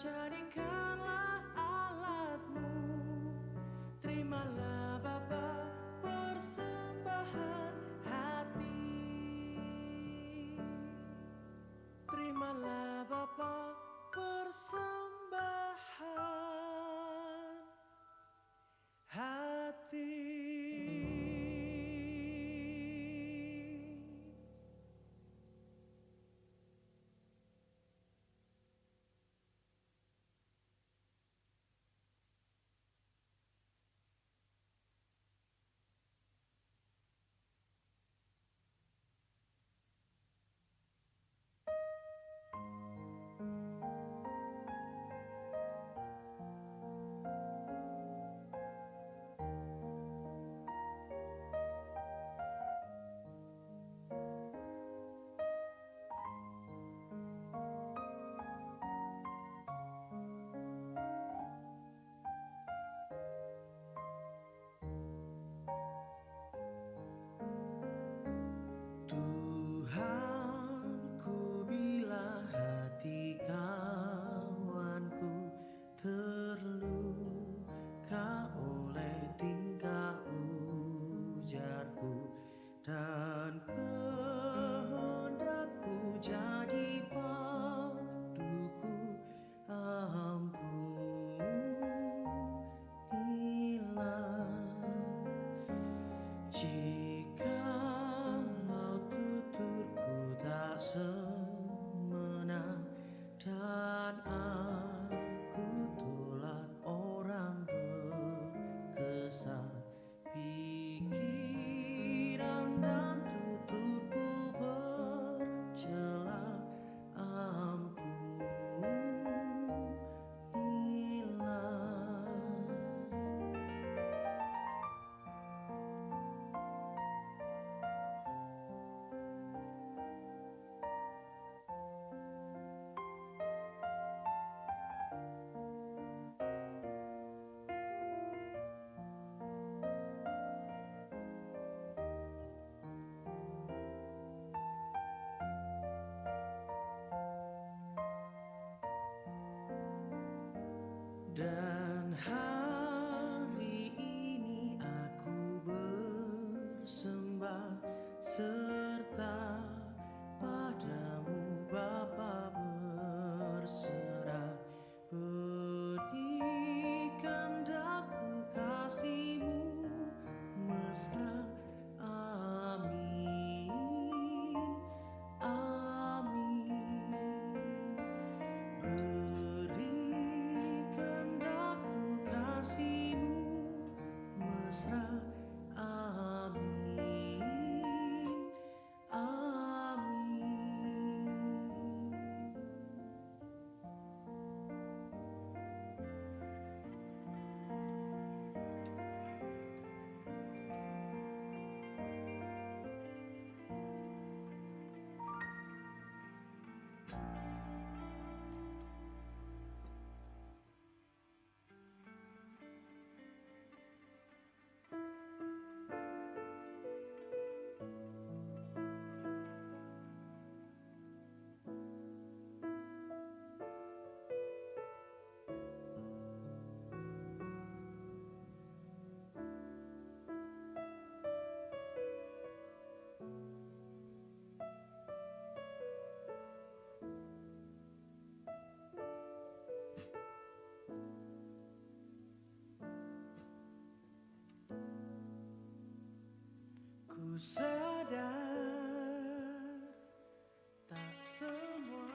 jadikanlah alatmu. Terimalah Bapa persembahan hati. Terimalah Bapa persembahan hati. Tuhanku, bila hati kawanku terluka oleh tingkah ujarku dan kehendakku jadi paduku, ampunilah. Jikalau tuturku tak semena dan aku tolak orang berkesah, pikiran dan tuturku bercela, ampunilah. Dan hari ini aku bersembah serta padamu Bapa berserah, berikan daku kasih-Mu mesra, amin, amin. Berikan daku kasih-Mu mesra, amin, amin. Ku sadar tak semua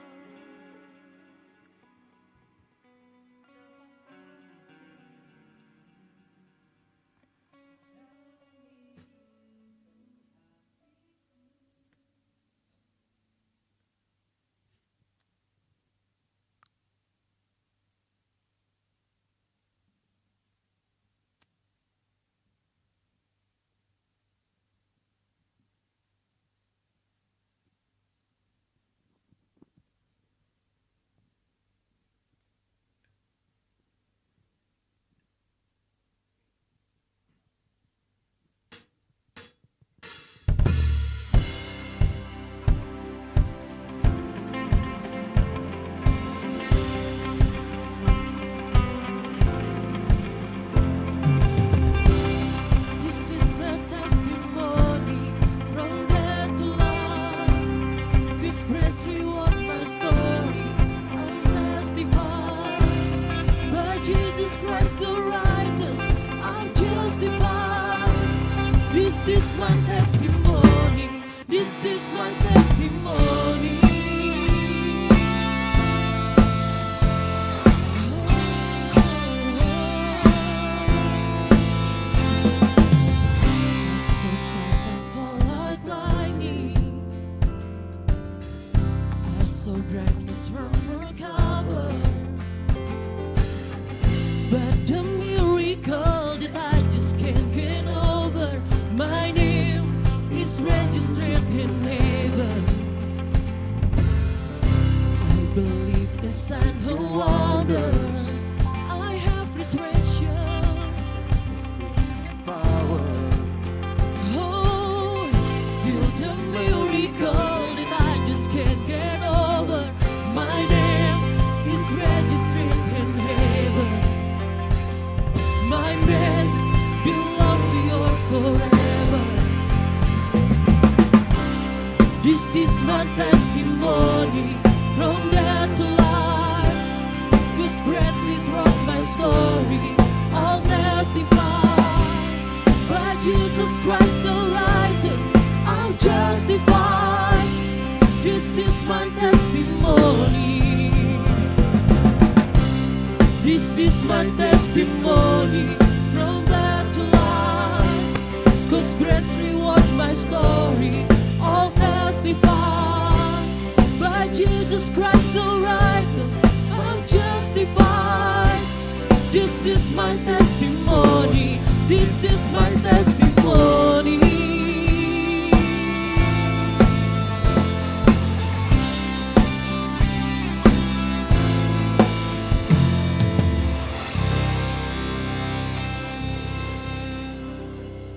brightness from her cover. But the miracle that I just can't get over, my name is registered in heaven. I believe in signs and wonders. I have resurrection power. Oh, still the miracle that I just can't get over. My name is registered in heaven. My mess belongs to your forever. This is my testimony from death to life. 'Cause grace wrote my story. I'll testify. By Jesus Christ the righteous, I'm justified. This is my testimony. This is my testimony from death to life. 'Cause grace reward my story. I'll testify. By Jesus Christ the righteous, I'm justified. This is my testimony. This is my testimony.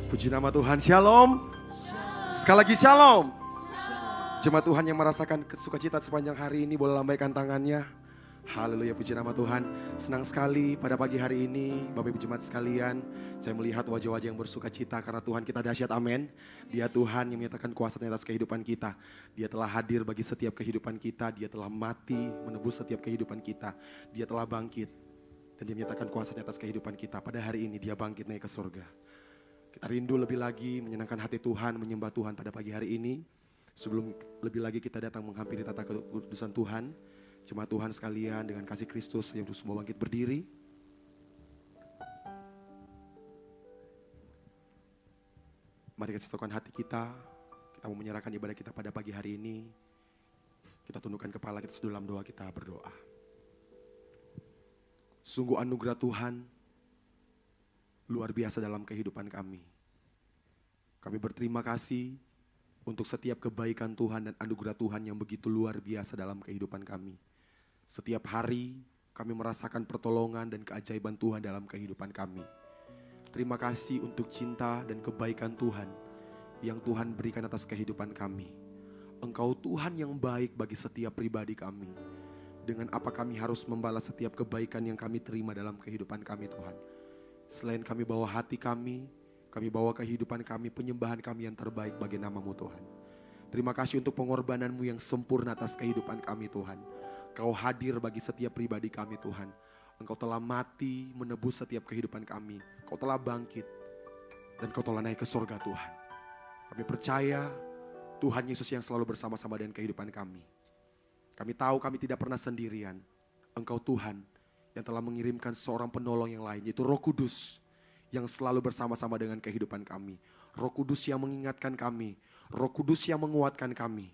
Puji nama Tuhan, shalom. Sekali lagi shalom. Jemaat Tuhan yang merasakan sukacita sepanjang hari ini boleh lambaikan tangannya. Haleluya, puji nama Tuhan. Senang sekali pada pagi hari ini Bapak Ibu jemaat sekalian, saya melihat wajah-wajah yang bersukacita karena Tuhan kita dahsyat, amin. Dia Tuhan yang menyatakan kuasa-Nya atas kehidupan kita. Dia telah hadir bagi setiap kehidupan kita. Dia telah mati menebus setiap kehidupan kita. Dia telah bangkit dan Dia menyatakan kuasa-Nya atas kehidupan kita. Pada hari ini Dia bangkit naik ke surga. Kita rindu lebih lagi menyenangkan hati Tuhan, menyembah Tuhan pada pagi hari ini. Sebelum lebih lagi kita datang menghampiri tata kekudusan Tuhan, jemaat Tuhan sekalian dengan kasih Kristus yang untuk semua bangkit berdiri. Mari kita satukan hati kita mau menyerahkan ibadah kita pada pagi hari ini. Kita tundukkan kepala kita dalam doa, kita berdoa. Sungguh anugerah Tuhan luar biasa dalam kehidupan kami. Kami berterima kasih untuk setiap kebaikan Tuhan dan anugerah Tuhan yang begitu luar biasa dalam kehidupan kami. Setiap hari kami merasakan pertolongan dan keajaiban Tuhan dalam kehidupan kami. Terima kasih untuk cinta dan kebaikan Tuhan yang Tuhan berikan atas kehidupan kami. Engkau Tuhan yang baik bagi setiap pribadi kami. Dengan apa kami harus membalas setiap kebaikan yang kami terima dalam kehidupan kami Tuhan. Selain kami bawa hati kami bawa kehidupan kami, penyembahan kami yang terbaik bagi nama-Mu Tuhan. Terima kasih untuk pengorbanan-Mu yang sempurna atas kehidupan kami Tuhan. Kau hadir bagi setiap pribadi kami Tuhan. Engkau telah mati menebus setiap kehidupan kami. Kau telah bangkit dan Kau telah naik ke surga Tuhan. Kami percaya Tuhan Yesus yang selalu bersama-sama dengan kehidupan kami. Kami tahu kami tidak pernah sendirian. Engkau Tuhan yang telah mengirimkan seorang penolong yang lain, yaitu Roh Kudus yang selalu bersama-sama dengan kehidupan kami. Roh Kudus yang mengingatkan kami, Roh Kudus yang menguatkan kami.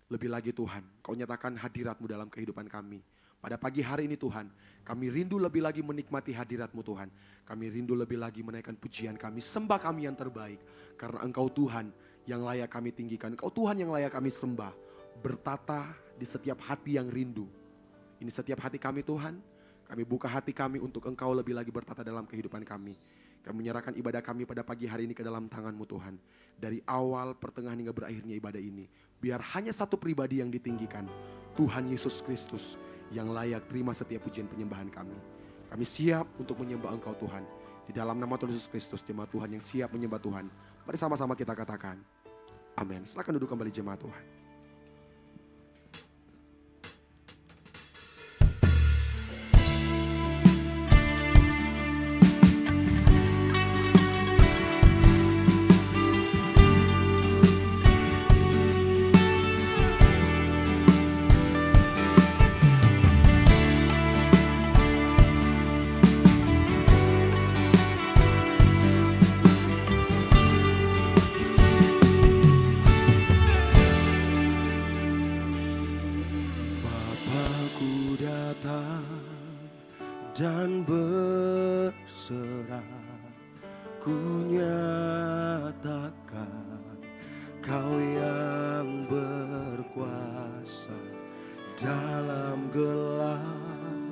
Lebih lagi Tuhan, Kau nyatakan hadirat-Mu dalam kehidupan kami. Pada pagi hari ini Tuhan, kami rindu lebih lagi menikmati hadirat-Mu Tuhan. Kami rindu lebih lagi menaikkan pujian kami, sembah kami yang terbaik. Karena Engkau Tuhan yang layak kami tinggikan, Engkau Tuhan yang layak kami sembah. Bertata di setiap hati yang rindu. Ini setiap hati kami Tuhan. Kami buka hati kami untuk Engkau lebih lagi bertata dalam kehidupan kami. Kami menyerahkan ibadah kami pada pagi hari ini ke dalam tangan-Mu Tuhan. Dari awal, pertengahan hingga berakhirnya ibadah ini. Biar hanya satu pribadi yang ditinggikan. Tuhan Yesus Kristus yang layak terima setiap pujian penyembahan kami. Kami siap untuk menyembah Engkau Tuhan. Di dalam nama Tuhan Yesus Kristus, jemaat Tuhan yang siap menyembah Tuhan. Mari sama-sama kita katakan, amin. Silakan duduk kembali jemaat Tuhan. datang dan berserah, ku nyatakan Kau yang berkuasa dalam gelap.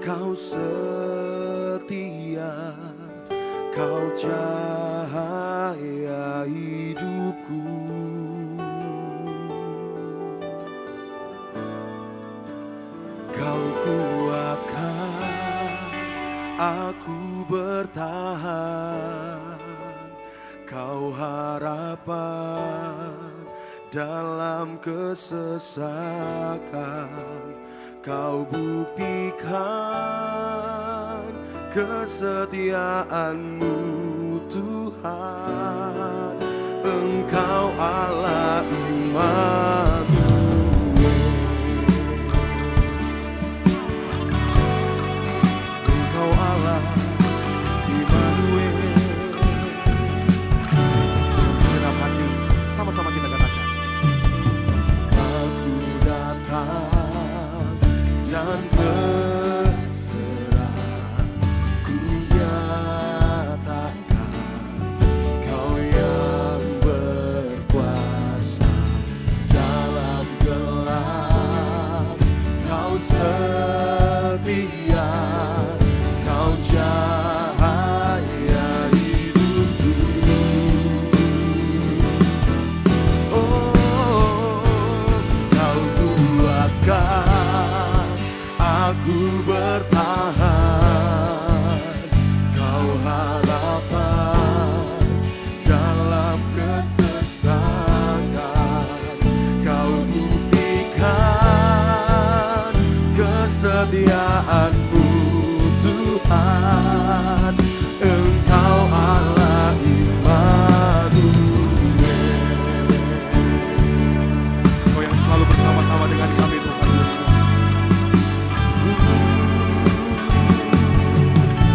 Kau setia, Kau cahaya hidupku. Kau kuatkan aku bertahan, Kau harapan dalam kesesakan. Kau buktikan kesetiaan-Mu Tuhan. Engkau Allah Immanuel. Engkau Allah Immanuel. Dengan segenap hati sama-sama kita katakan, aku datang dan berserah, ku nyatakan Kau yang berkuasa dalam gelap. Kau setia, Kau cahaya hidupku. Oh, Kau kuatkan aku bertahan, Kau harapan dalam kesesakan. Kau buktikan kesetiaan-Mu Tuhan. Engkau Allah Immanuel. Kau yang selalu bersama-sama dengan kami Tuhan Yesus.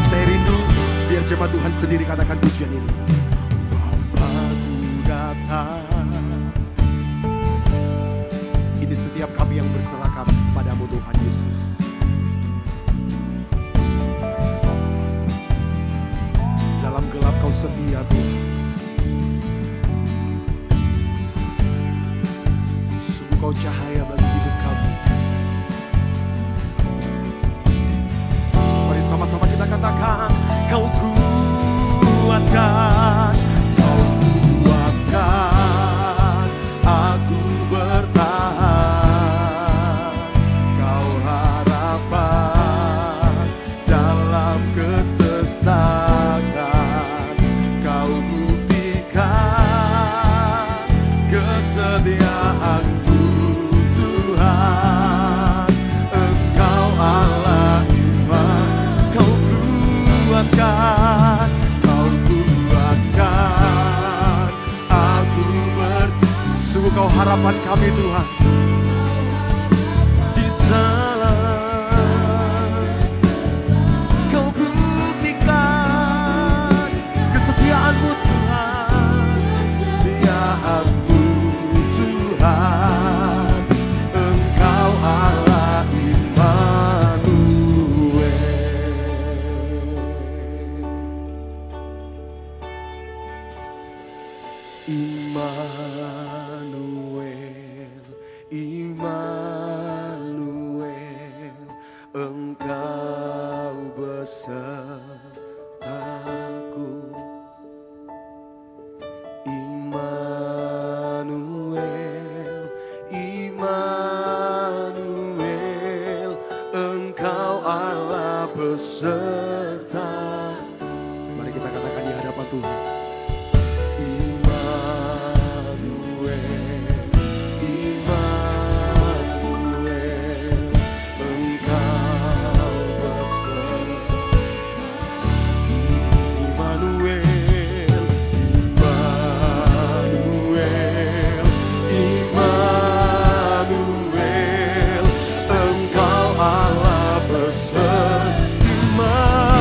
Saya rindu biar jemaat Tuhan sendiri katakan pujian ini. Bapakku datang. Ini setiap kami yang berserah kami padamu Tuhan Yesus. Dalam gelap Kau setia Tuhan. Sungguh Kau cahaya bagi hidup kami. Mari sama-sama kita katakan, Kau kuatkan, Kau kuatkan aku bertahan. Kau harapan dalam kesesakan. Kau buktikan kesetiaan-Mu Tuhan. Engkau Allah Immanuel. Kau kuatkan, Kau kuatkan aku sungguh Kau harapan kami Tuhan. Di dalam Kau buktikan kesetiaan-Mu Tuhan. Kesetiaan-Mu Tuhan. Engkau Allah Immanuel. Immanuel, Immanuel, Engkau besertaku. Immanuel, Immanuel, Engkau Allah beserta. Mari kita katakan di hadapan Tuhan. Immanuel, Engkau Allah beserta.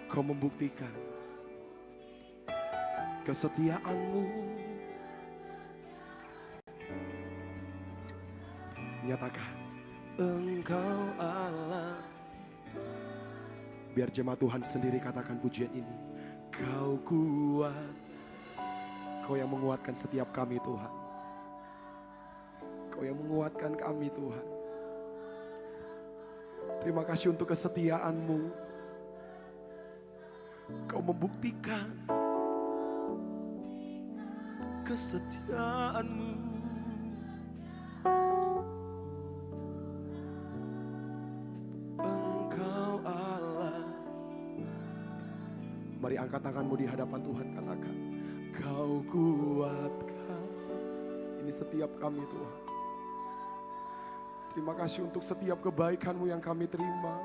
Kau membuktikan kesetiaan-Mu. Nyatakan, Engkau Allah. Biar jemaat Tuhan sendiri katakan pujian ini. Kau kuat, Kau yang menguatkan setiap kami Tuhan. Kau yang menguatkan kami Tuhan. Terima kasih untuk kesetiaan-Mu. Kau membuktikan kesetiaan-Mu. Engkau Allah. Mari angkat tanganmu di hadapan Tuhan, katakan, Kau kuatkan. Ini setiap kami Tuhan. Terima kasih untuk setiap kebaikan-Mu yang kami terima.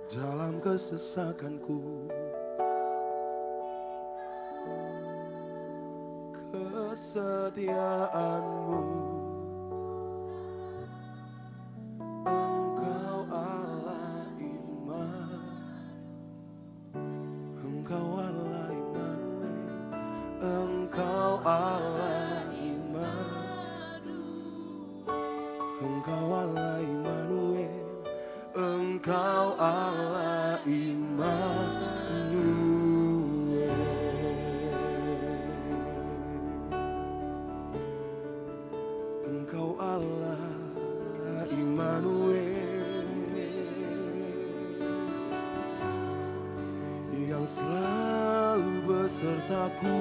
Dalam kesesakanku, kesetiaan-Mu. Engkau Allah iman. Engkau Allah Immanuel. Engkau Allah iman. Engkau Allah Immanuel. Engkau Allah Immanuel. Engkau Allah Immanuel, yang selalu besertaku.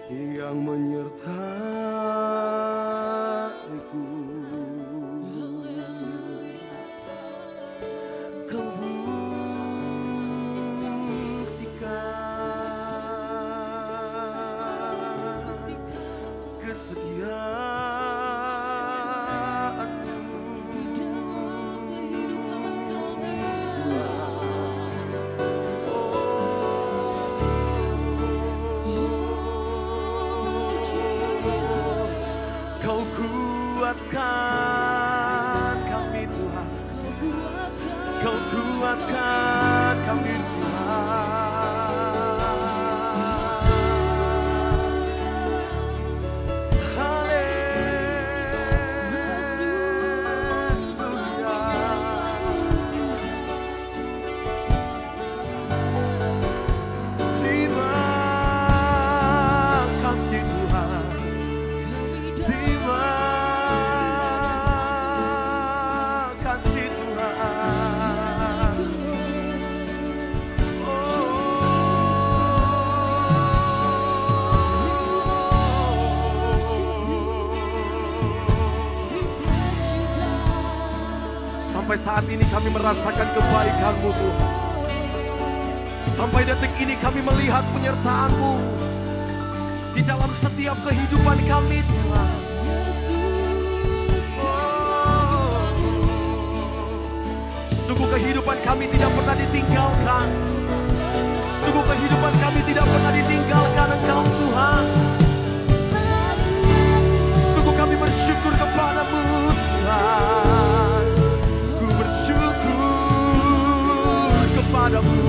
Yang menyertaiku. Kau buktikan kesetiaan-Mu. Kau kuatkan kami Tuhan. Kau kuatkan kami Tuhan. Sampai saat ini kami merasakan kebaikan-Mu Tuhan. Sampai detik ini kami melihat penyertaan-Mu di dalam setiap kehidupan kami Tuhan. Sungguh kehidupan kami tidak pernah ditinggalkan. Sungguh kehidupan kami tidak pernah ditinggalkan Engkau Tuhan. Sungguh kami bersyukur kepada-Mu Tuhan. Ku bersyukur kepada-Mu.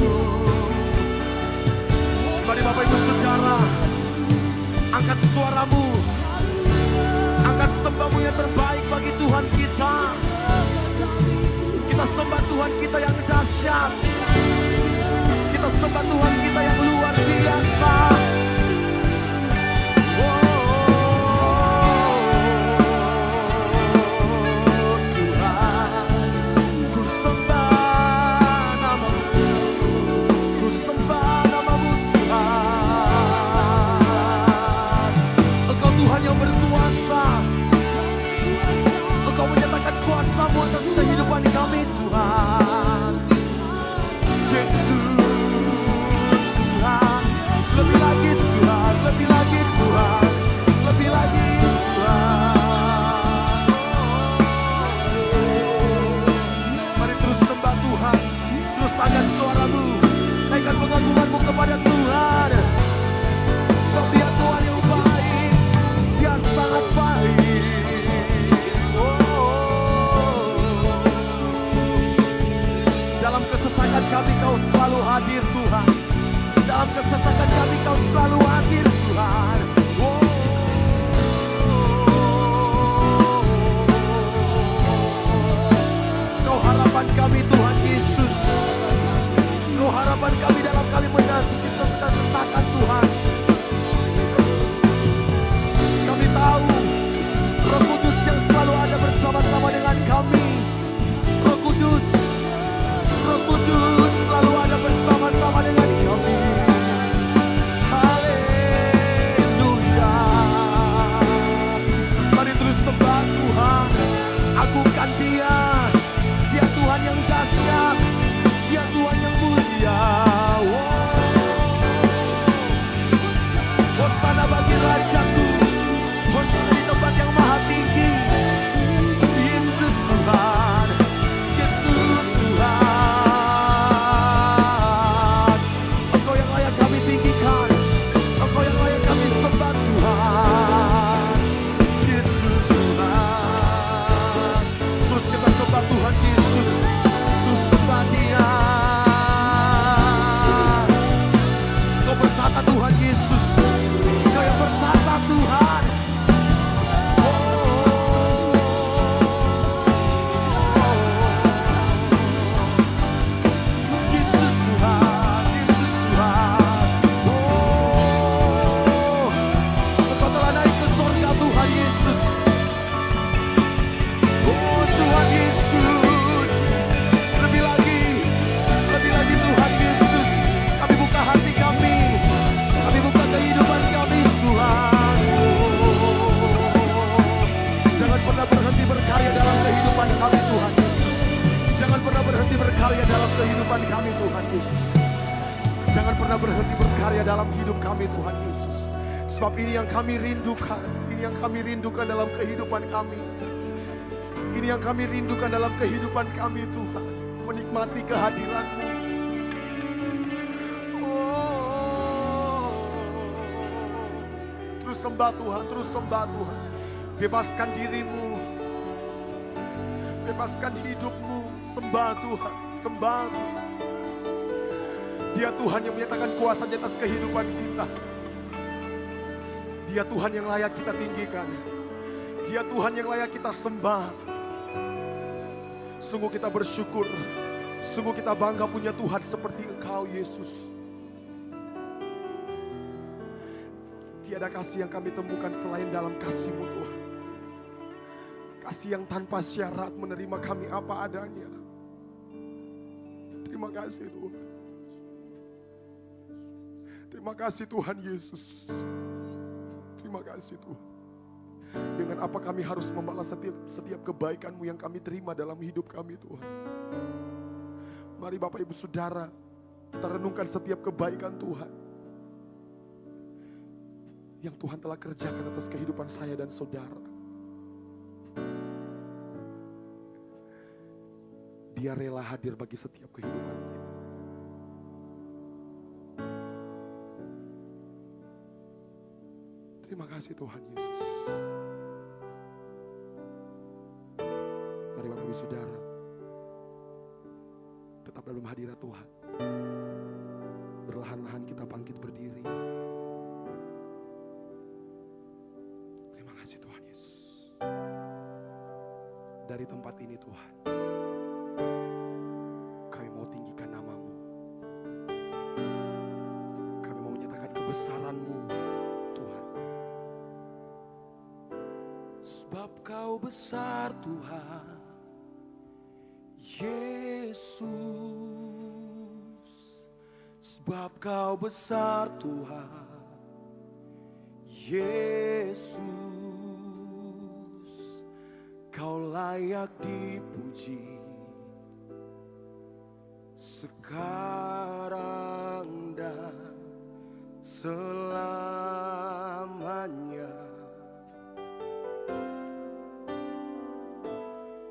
Mari Bapak Ibu Saudara, angkat suaramu, angkat sembahmu yang terbaik bagi Tuhan kita. Kita sembah Tuhan kita yang dahsyat. Kita sembah Tuhan kita yang luar biasa. Kuasa-Mu atas kehidupan kami Tuhan. Yesus Tuhan, lebih lagi Tuhan. kehidupan kami Tuhan Yesus. Jangan pernah berhenti berkarya dalam hidup kami Tuhan Yesus. Sebab ini yang kami rindukan, ini yang kami rindukan dalam kehidupan kami. Ini yang kami rindukan dalam kehidupan kami Tuhan. Menikmati kehadiran-Mu. Terus sembah Tuhan, terus sembah Tuhan. Bebaskan dirimu, bebaskan hidupmu. Sembah Tuhan, sembah Tuhan. Dia Tuhan yang menyatakan kuasa di atas kehidupan kita. Dia Tuhan yang layak kita tinggikan. Dia Tuhan yang layak kita sembah. Sungguh kita bersyukur, sungguh kita bangga punya Tuhan seperti Engkau Yesus. Tiada kasih yang kami temukan selain dalam kasih-Mu Tuhan. Kasih yang tanpa syarat menerima kami apa adanya. Terima kasih Tuhan. Terima kasih Tuhan Yesus. Terima kasih Tuhan. Dengan apa kami harus membalas setiap kebaikan-Mu yang kami terima dalam hidup kami Tuhan. Mari Bapak Ibu Saudara, kita renungkan setiap kebaikan Tuhan yang Tuhan telah kerjakan atas kehidupan saya dan saudara. Dia rela hadir bagi setiap kehidupan kita. Terima kasih Tuhan Yesus. Mari Bapak Ibu Saudara, tetap dalam hadirat Tuhan. Berlahan-lahan kita bangkit berdiri. Terima kasih Tuhan Yesus. Dari tempat ini Tuhan, kami mau tinggikan nama-Mu. Kami mau menyatakan kebesaran-Mu Tuhan. Sebab Kau besar Tuhan Yesus. Sebab Kau besar Tuhan Yesus. Kau layak dipuji sekarang dan selamanya.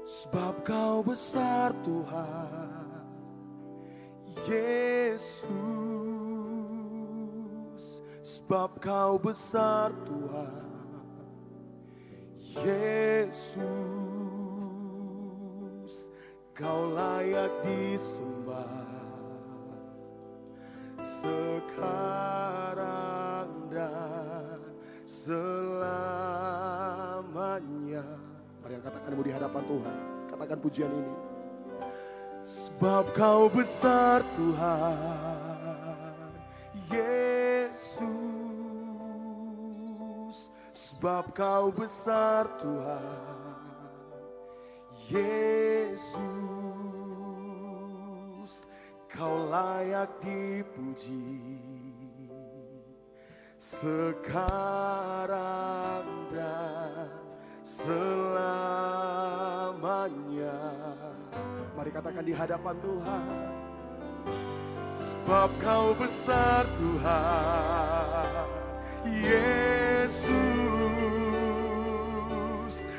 Sebab Kau besar Tuhan Yesus. Sebab Kau besar Tuhan Yesus. Kau layak disembah sekarang dan selamanya. Mari yang katakanmu di hadapan Tuhan. Katakan pujian ini. Sebab Kau besar Tuhan Yesus. Sebab Kau besar Tuhan Yesus. Kau layak dipuji sekarang dan selamanya. Mari katakan di hadapan Tuhan. Sebab Kau besar Tuhan Yesus.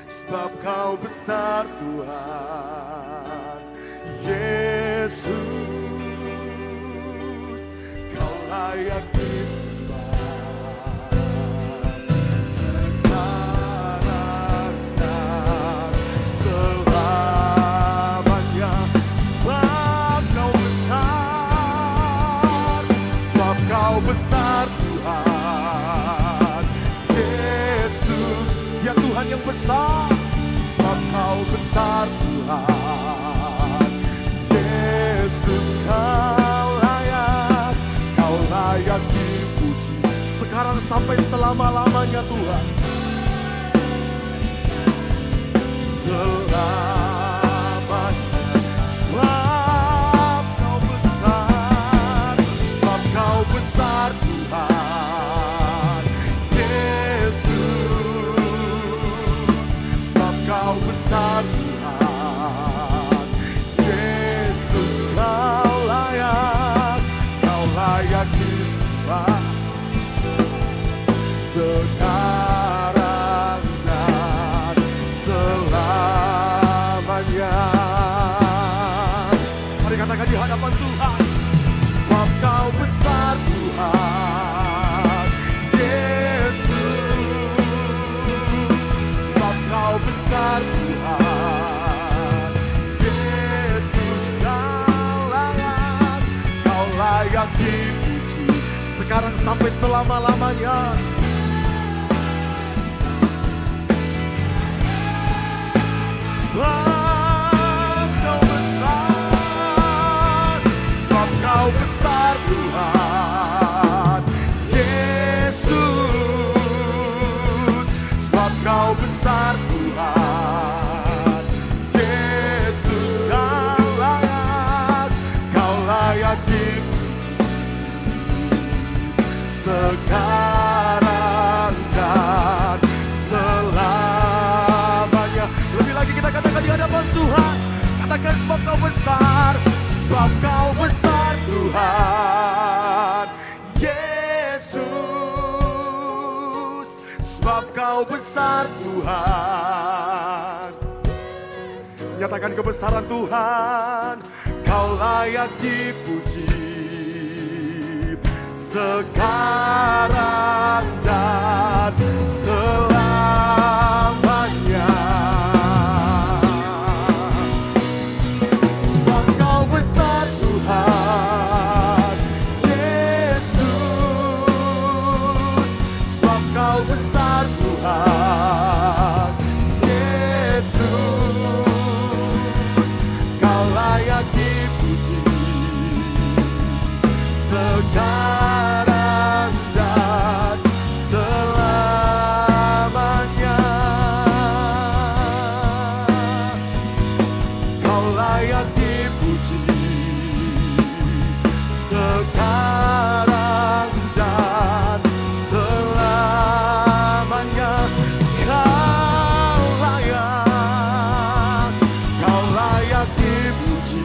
Sebab Kau besar Tuhan Yesus. Kau layak disembah sekarang dan selamanya. Sebab Kau besar, sebab Kau besar Tuhan Yesus. Dia Tuhan yang besar. Sebab Kau besar Tuhan Yesus. Kau layak dipuji sekarang sampai selama-lamanya Tuhan. Selamanya. Sebab Kau besar, sebab Kau besar Tuhan Yesus. Sebab Kau besar Tuhan Yesus. Kau layak hadapan Tuhan. Sebab Kau besar Tuhan Yesus. Sebab Kau besar Tuhan Yesus. Kau layak dipuji sekarang sampai selama-lamanya. Sebab Kau besar, sebab Kau besar Tuhan Yesus. Sebab Kau besar Tuhan Yesus. Kau layak dipuji sekarang dan selamanya. Lebih lagi kita katakan di hadapan Tuhan. Katakan sebab Kau besar, sebab Kau besar Tuhan Yesus. Sebab Kau besar Tuhan. Nyatakan kebesaran Tuhan. Kau layak dipuji sekarang dan selamanya. Sebab Kau besar Tuhan Yesus. Sebab Kau besar Tuhan Yesus. Kau layak dipuji sekarang dan selamanya. Kau layak dipuji sekarang dan selamanya. Kau layak dipuji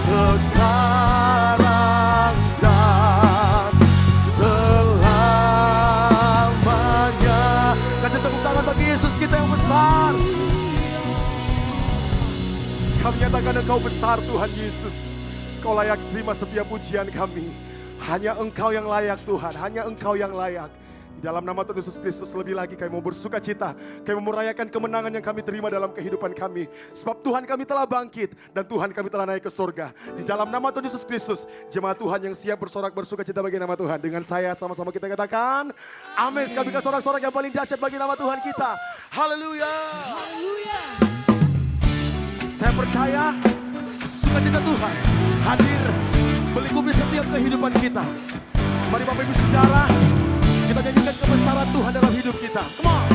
sekarang dan selamanya. Kasih tepuk tangan bagi Yesus kita yang besar. Kami nyatakan Engkau besar Tuhan Yesus. Kau layak terima setiap pujian kami. Hanya Engkau yang layak Tuhan, hanya Engkau yang layak. Di dalam nama Tuhan Yesus Kristus lebih lagi kami mau bersuka cita. Kami mau merayakan kemenangan yang kami terima dalam kehidupan kami. Sebab Tuhan kami telah bangkit dan Tuhan kami telah naik ke surga. Di dalam nama Tuhan Yesus Kristus, jemaat Tuhan yang siap bersorak bersuka cita bagi nama Tuhan. Dengan saya sama-sama kita katakan, amin. Sekali berikan sorak-sorak yang paling dahsyat bagi nama Tuhan kita. Haleluya. Haleluya. Saya percaya sukacita Tuhan hadir melingkupi setiap kehidupan kita. Mari Bapak Ibu Saudara, kita nyanyikan kebesaran Tuhan dalam hidup kita. Come on.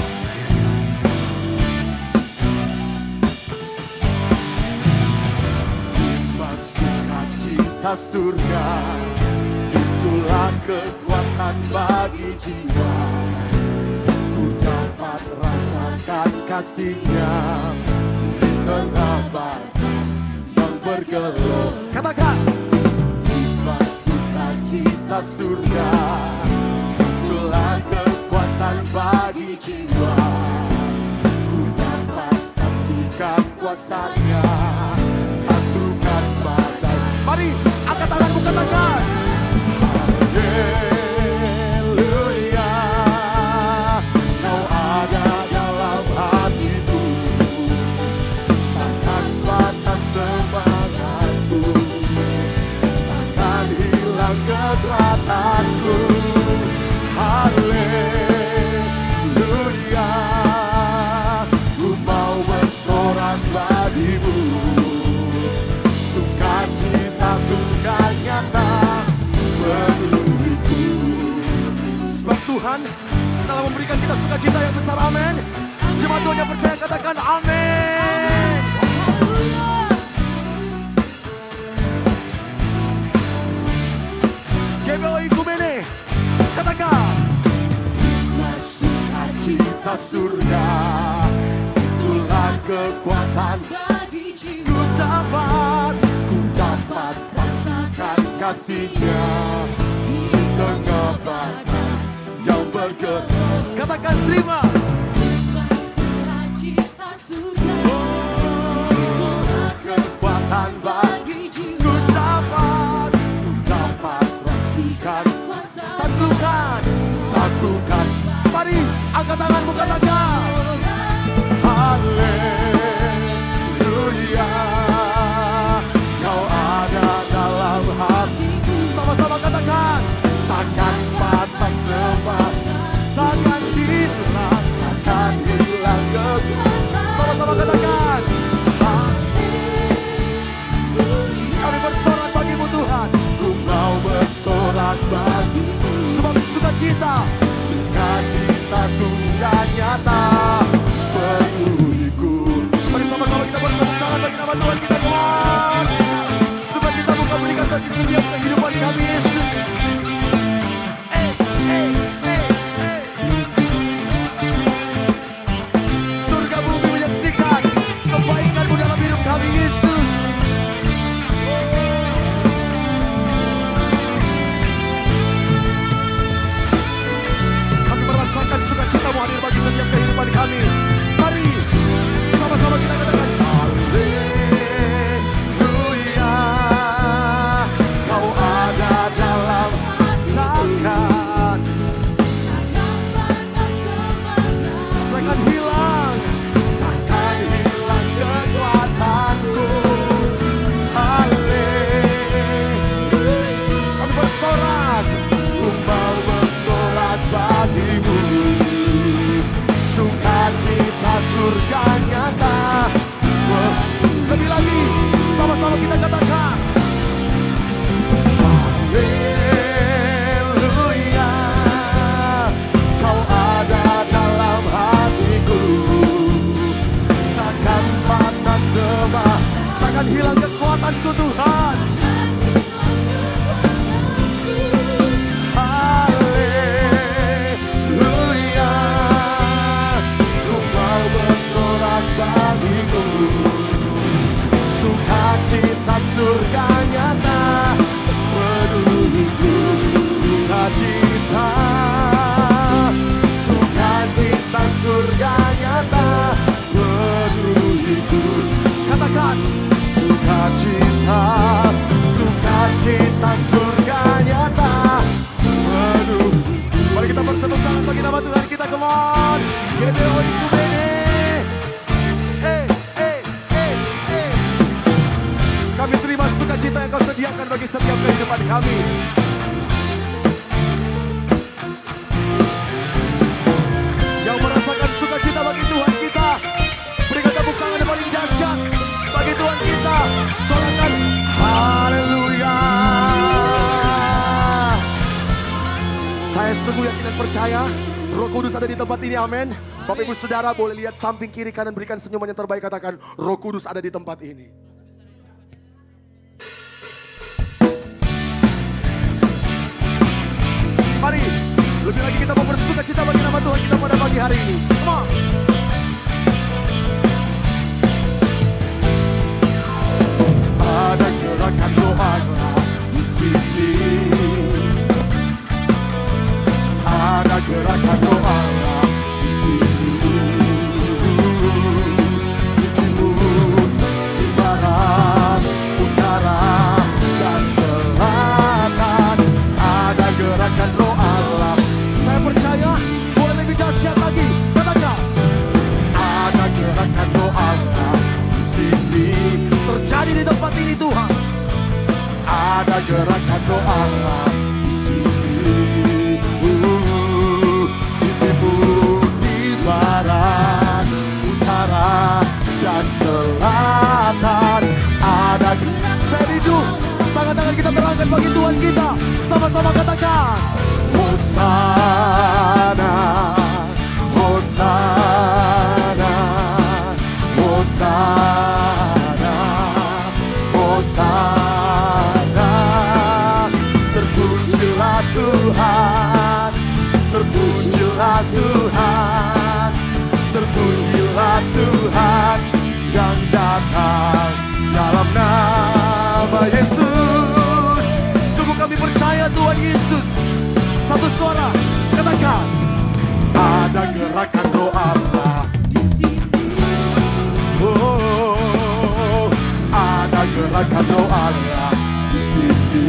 Terima sukacita surga, itulah kekuatan bagi jiwa. Ku dapat rasakan kasih-Nya di tengah badai yang bergelut. Katakan. Terima sukacita surga, itulah kekuatan bagi jiwa. Ku dapat saksikan kuasa-Nya taklukkan badai. Mari angkat tanganmu katakan. Haleluya. Kau ada dalam hatiku, takkan batas semangatku, takkan hilang kebebatanku. Haleluya. Ku mau bersorak bagimu, sukacita suka nyata penuhiku. Sebab Tuhan telah memberikan kita sukacita yang besar, amin. Jemaat Tuhan yang percaya katakan amin. GBO Ikumene, katakan. Terima sukacita surga, itulah kekuatan Bagi ku jiwa. dapat saksikan kasih-Nya di tengah badai yang bergelut. Katakan terima. Terima sukacita surga. Itulah Kekuatan Angkat tanganmu, katakan haleluya, kau ada dalam hatiku. Sama-sama katakan, takkan patah semangat, takkan hilang kekuatan. Sama-sama katakan, kami bersorak bagimu Tuhan. Ku mau bersorak bagimu, sebab sukacita sudah nyata penuhiku. Mari sama-sama kita bertepuk tangan bagi nama Tuhan kita, Tuhan. Sukacitamu kau berikan bagi setiap kehidupan kami, Yesus. Surga bumi menyaksikan kebaikan-Mu dalam hidup kami, Yesus. Kami merasakan sukacita-Mu hadir bagi setiap kehidupan kami. Mari sama-sama kita katakan haleluya, kau ada dalam takkan hilang kekuatanku. Haleluya, kami bersorak, ku mau bersorak bagimu. Sukacita surga nyata. Lebih lagi, sama-sama kita katakan haleluya, kau ada dalam hatiku. Takkan patah semangat, takkan hilang kekuatanku Tuhan. Haleluya, ku mau bersorak bagimu. Sukacita surga nyata penuhiku. Sukacita surga nyata penuhiku. Katakan sukacita surga nyata penuhiku. Mari kita bertepuk tangan bagi nama Tuhan kita, come on. Gedeo itu bene. Kami terima sukacita yang kau sediakan bagi setiap kehidupan kami. Yang merasakan sukacita bagi Tuhan kita, berikan tepuk tangan yang paling dahsyat bagi Tuhan kita. Sorakan haleluya. Saya sungguh yakin dan percaya Roh Kudus ada di tempat ini, amin. Bapak Ibu Saudara boleh lihat samping kiri kanan, berikan senyuman yang terbaik, katakan Roh Kudus ada di tempat ini. Mari, lebih lagi kita mau bersukacita bagi nama Tuhan kita pada pagi hari ini. Come on. Ada gerakan doa di sini. Ada gerakan doa di sini. Di timur, di barat, utara, dan selatan. Ada gerakan doa. Saya percaya boleh lebih dahsyat lagi. Katakan ada gerakan doa di sini. Terjadi di tempat ini Tuhan. Ada gerakan doa di sini. Di timur, di barat, utara, dan selatan. Ada. Saya rindu tangan-tangan kita terangkat bagi Tuhan kita. Sama-sama katakan Hosana, Hosana, Hosana, Hosana. Terpujilah Tuhan, terpujilah Tuhan, terpujilah Tuhan yang datang dalam nama Yesus. Sungguh kami percaya Tuhan Yesus. Satu suara, katakan ada gerakan doa di sini. Oh, ada gerakan doa di sini.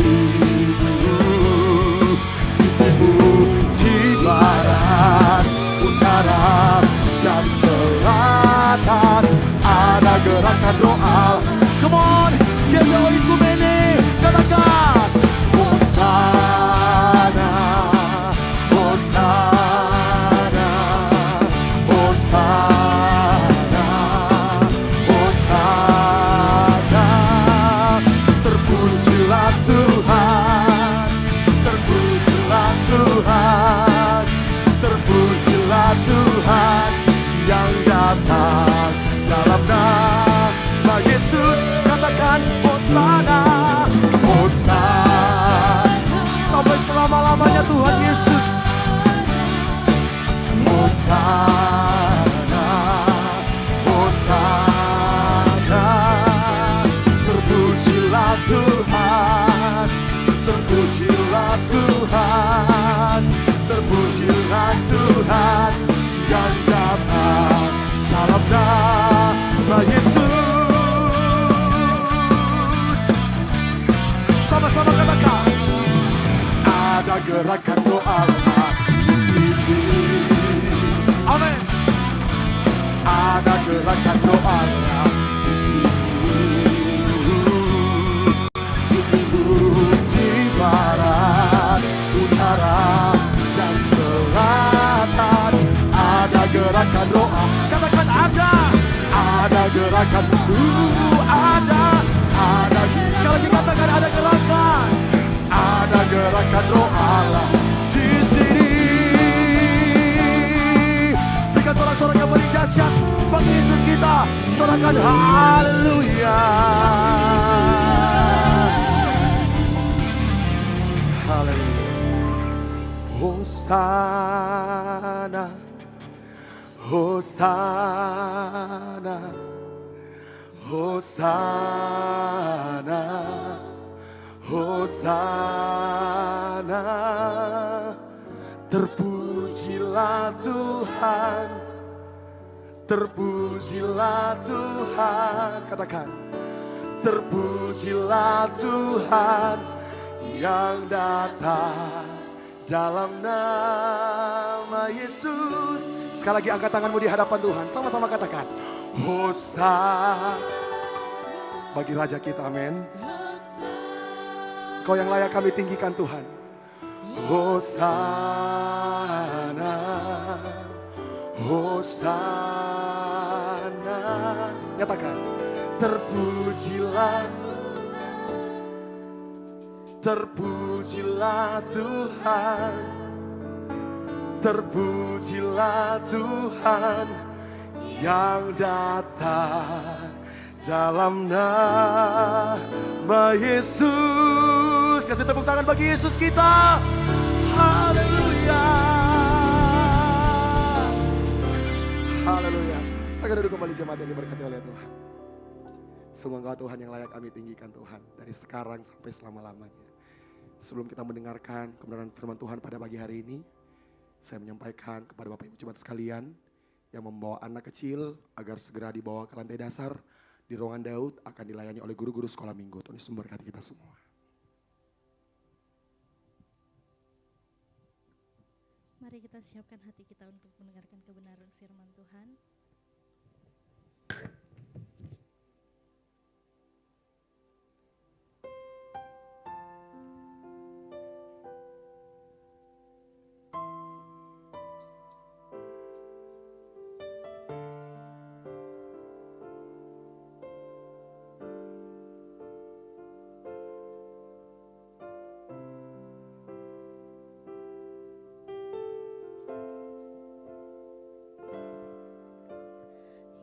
Di timur, di barat, utara, Hosana, Hosana. Terpujilah Tuhan, terpujilah Tuhan, terpujilah Tuhan yang datang dalam nama Yesus. Sama-sama katakan, ada gerakan doa di sini. Amin. Ada gerakan doa di sini. Di timur, di barat, utara, dan selatan. Ada gerakan doa. Katakan ada. Ada gerakan ada. Sekali lagi katakan ada gerakan. Ada gerakan doa di sini. Berikan sorak-sorak yang paling dahsyat bagi Yesus kita. Sorakan haleluya. Haleluya. Hosana, Hosana, Hosana, Hosana. Terpujilah Tuhan, terpujilah Tuhan. Katakan, terpujilah Tuhan yang datang dalam nama Yesus. Sekali lagi angkat tanganmu di hadapan Tuhan. Sama-sama katakan, Hosana. Bagi Raja kita, amin. Kau yang layak kami tinggikan Tuhan. Hosana, Hosana. Nyatakan, terpujilah Tuhan, terpujilah Tuhan, terpujilah Tuhan yang datang dalam nama Yesus. Kasih tepuk tangan bagi Yesus kita. Haleluya. Haleluya. Saya duduk kembali jemaat yang diberkati oleh Tuhan. Sungguh Engkau Tuhan yang layak kami tinggikan Tuhan, dari sekarang sampai selama-lamanya. Sebelum kita mendengarkan kebenaran firman Tuhan pada pagi hari ini, saya menyampaikan kepada Bapak Ibu jemaat sekalian yang membawa anak kecil agar segera dibawa ke lantai dasar di ruangan Daud, akan dilayani oleh guru-guru sekolah minggu. Tuhan Yesus memberkati kita semua. Mari kita siapkan hati kita untuk mendengarkan kebenaran firman Tuhan.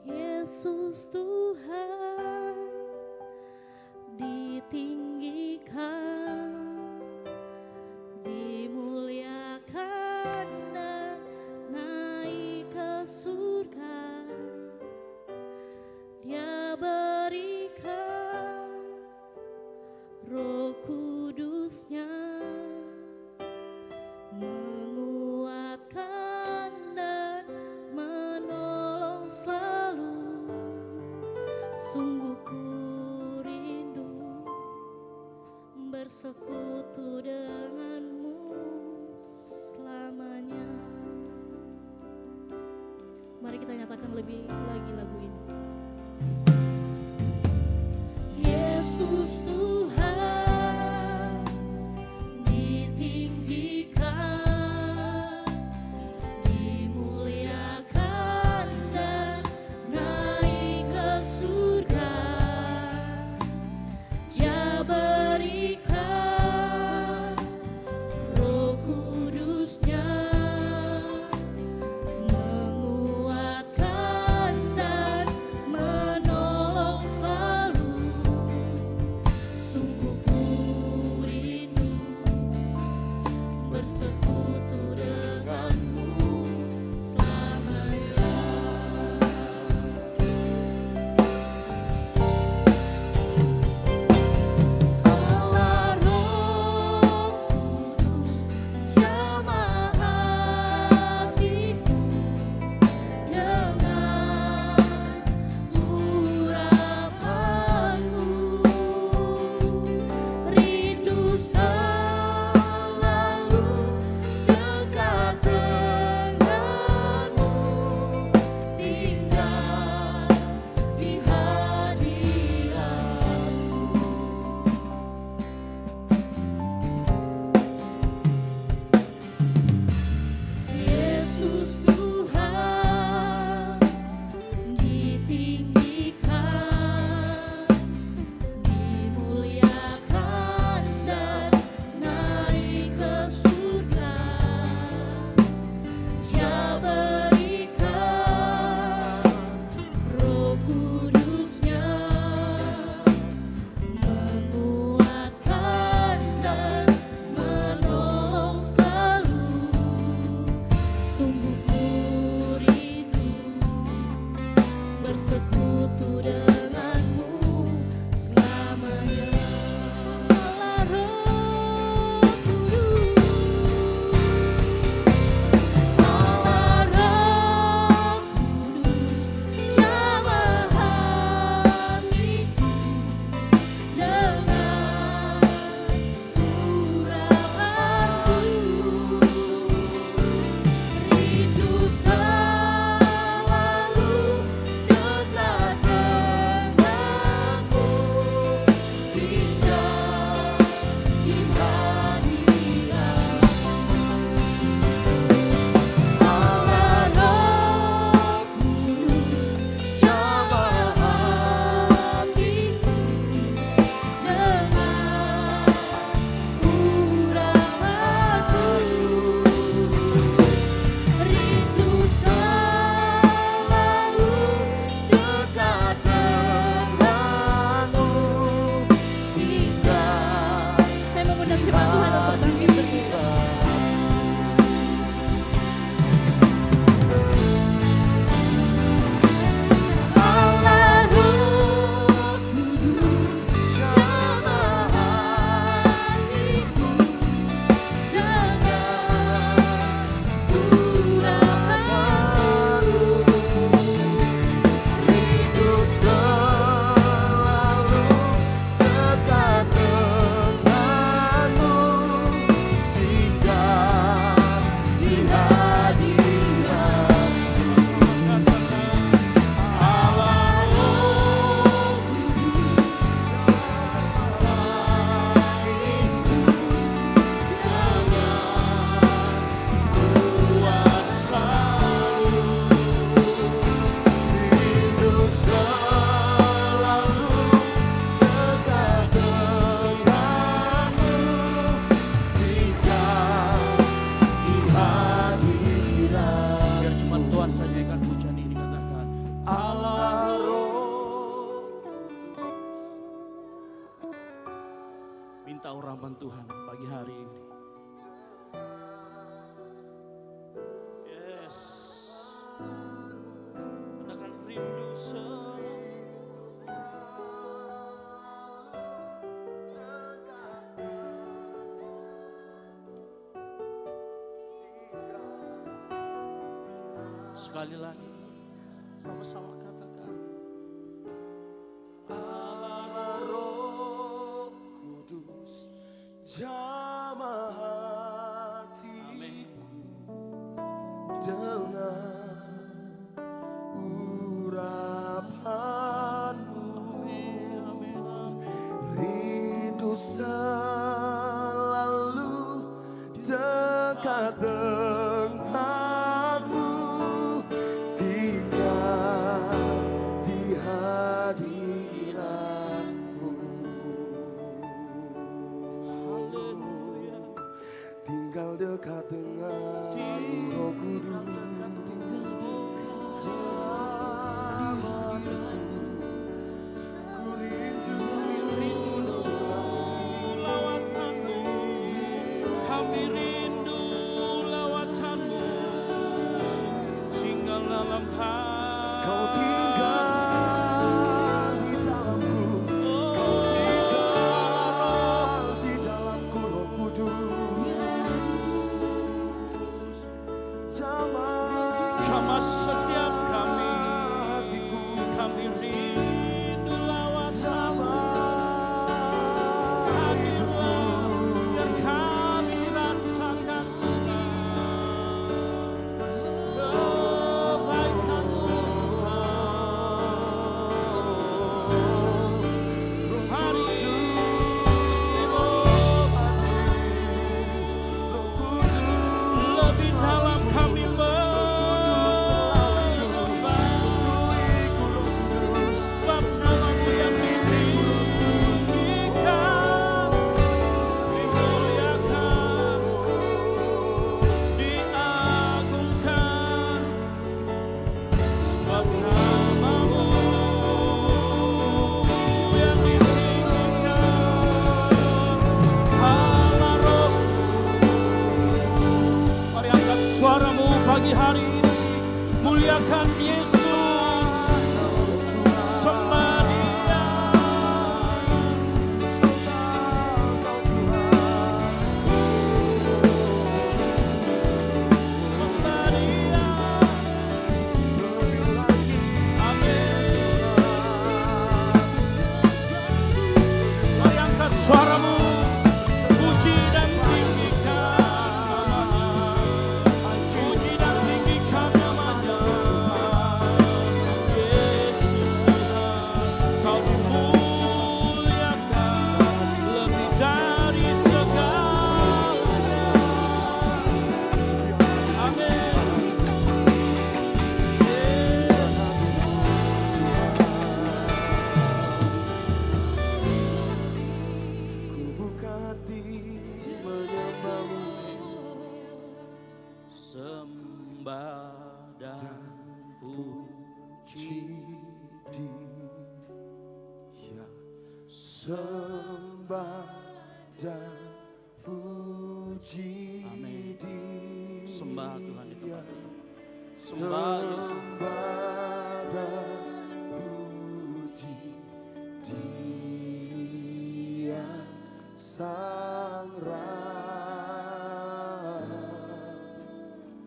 Yesus Tuhan ditinggikan, dimuliakan dan naik ke surga. Dia berikan Roh Kudus-Nya, menguatkan dan menolong selalu. Sungguh ku rindu bersekutu denganmu selamanya. Mari kita nyatakan lebih lagi lagu ini. Yesus Tuhan ditinggikan, dimuliakan dan naik ke surga. Dia berikan Roh Kudus-Nya, menguatkan dan menolong selalu. Tuhan pagi hari ini. Yes. Kita akan rindu sekali lagi sama-sama katakan Allah Roh Kudus jamah hatiku dengan urapanmu. Rindu selalu dekat denganmu, tinggal di hadiratmu. Tinggal dekat denganmu, Roh Kudus. Ku rindu lawatanmu, kami rindu lawatanmu, tinggal dalam hati. Kau tinggal di dalamku, kau tinggal di dalamku, Roh Kudus. Jamah setiap kami rindu lawatanmu. Hadirlah biar kami rasakan kebaikan-Mu. Hari lebih dalam kami sebab nama-Mu yang ditinggikan, dimuliakan, diagungkan, sebab nama-Mu yang ditinggikan. Allah Roh, mari angkat suaramu pagi hari ini, muliakan Yesus, sembah Dia, sembah Dia. Amin. Mari angkat suaramu, puji dan tinggikan, puji dan tinggikan nama-Nya. Yesus Tuhan, Kau dimuliakan lebih dari segalanya. Amin. Ku buka hati menyembah-Mu, Sembah dan puji, puji Dia, sembah dan puji Amin. Dia. sembah Tuhan di tempat ini. Sembah Yesus. Sembah dan puji Dia, Sang Raja.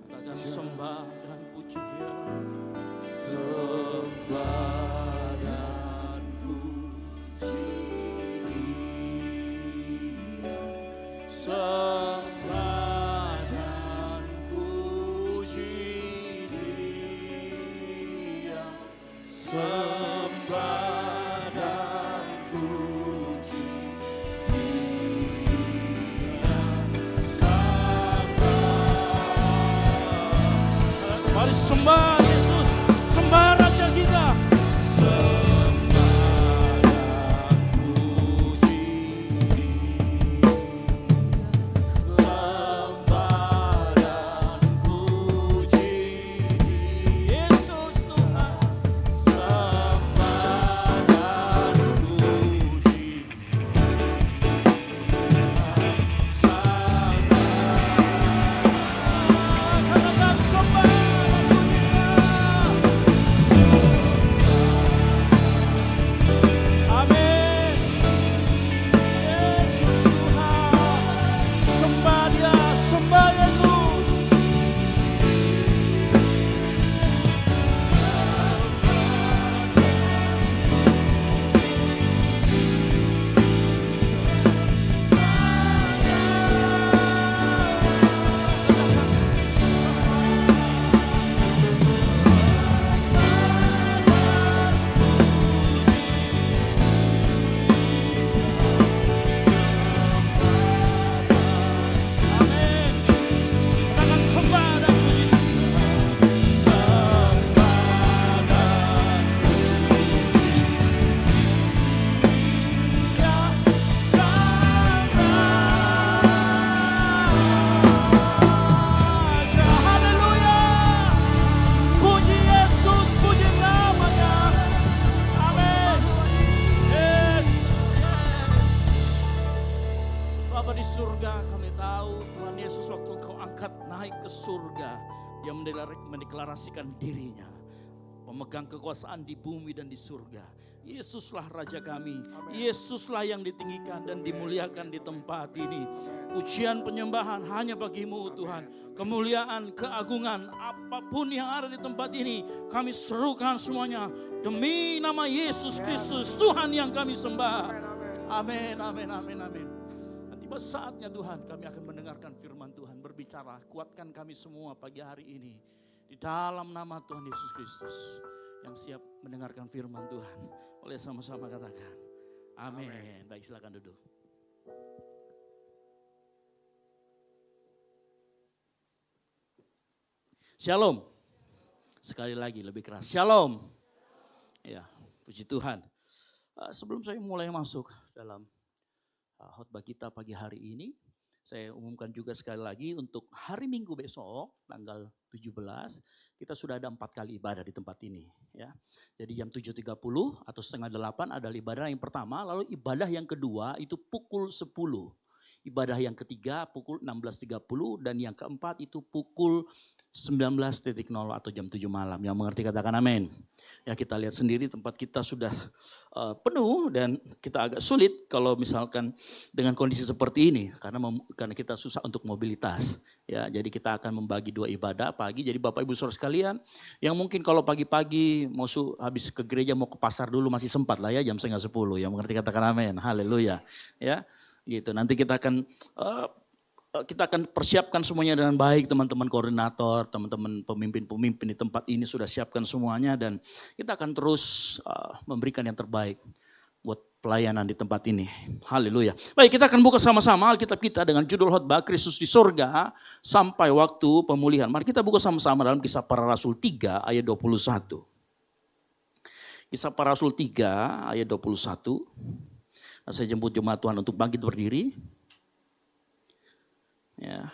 Katakan sembah dan puji Dia. Sembah dan puji Dia, Sembah dan puji Dia. sembah dan puji Mari sembah Yesus, sembah Raja kita. Sembah dan puji Dia. Sembah dan puji Dia. Yesus Tuhan. Sembah dan puji Dia. naik ke surga. Dia mendeklarasikan dirinya pemegang kekuasaan di bumi dan di surga. Yesuslah Raja kami. Yesuslah yang ditinggikan dan dimuliakan di tempat ini. Pujian penyembahan hanya bagimu Tuhan. Kemuliaan, keagungan, apapun yang ada di tempat ini, kami serukan semuanya demi nama Yesus Kristus, Tuhan yang kami sembah. Amin, amin, amin, amin. Tiba saatnya Tuhan, kami akan mendengarkan firman Tuhan berbicara. Kuatkan kami semua pagi hari ini di dalam nama Tuhan Yesus Kristus yang siap mendengarkan firman Tuhan. Boleh sama-sama katakan amin. Baik, silakan duduk. Shalom. Sekali lagi lebih keras. Shalom. Ya, puji Tuhan. Sebelum saya mulai masuk dalam khotbah kita pagi hari ini, saya umumkan juga sekali lagi untuk hari Minggu besok tanggal 17 kita sudah ada 4 kali ibadah di tempat ini ya. Jadi jam 7.30 atau setengah 8 adalah ibadah yang pertama, lalu ibadah yang kedua itu pukul 10. Ibadah yang ketiga pukul 16.30 dan yang keempat itu pukul 19.00 atau jam 7 malam. Yang mengerti katakan amin. Ya, kita lihat sendiri tempat kita sudah penuh dan kita agak sulit kalau misalkan dengan kondisi seperti ini karena kita susah untuk mobilitas. Ya, jadi kita akan membagi 2 ibadah pagi. Jadi Bapak Ibu Saudara sekalian, yang mungkin kalau pagi-pagi mau habis ke gereja mau ke pasar dulu masih sempat lah ya jam 9:30. Yang mengerti katakan amin. Haleluya. Ya, gitu. Nanti kita akan persiapkan semuanya dengan baik, teman-teman koordinator, teman-teman pemimpin-pemimpin di tempat ini sudah siapkan semuanya dan kita akan terus memberikan yang terbaik buat pelayanan di tempat ini. Haleluya. Baik, kita akan buka sama-sama Alkitab kita dengan judul khotbah Kristus di Sorga sampai waktu pemulihan. Mari kita buka sama-sama dalam Kisah Para Rasul 3 ayat 21. Kisah Para Rasul 3 ayat 21. Saya jemput jemaat Tuhan untuk bangkit berdiri. Ya.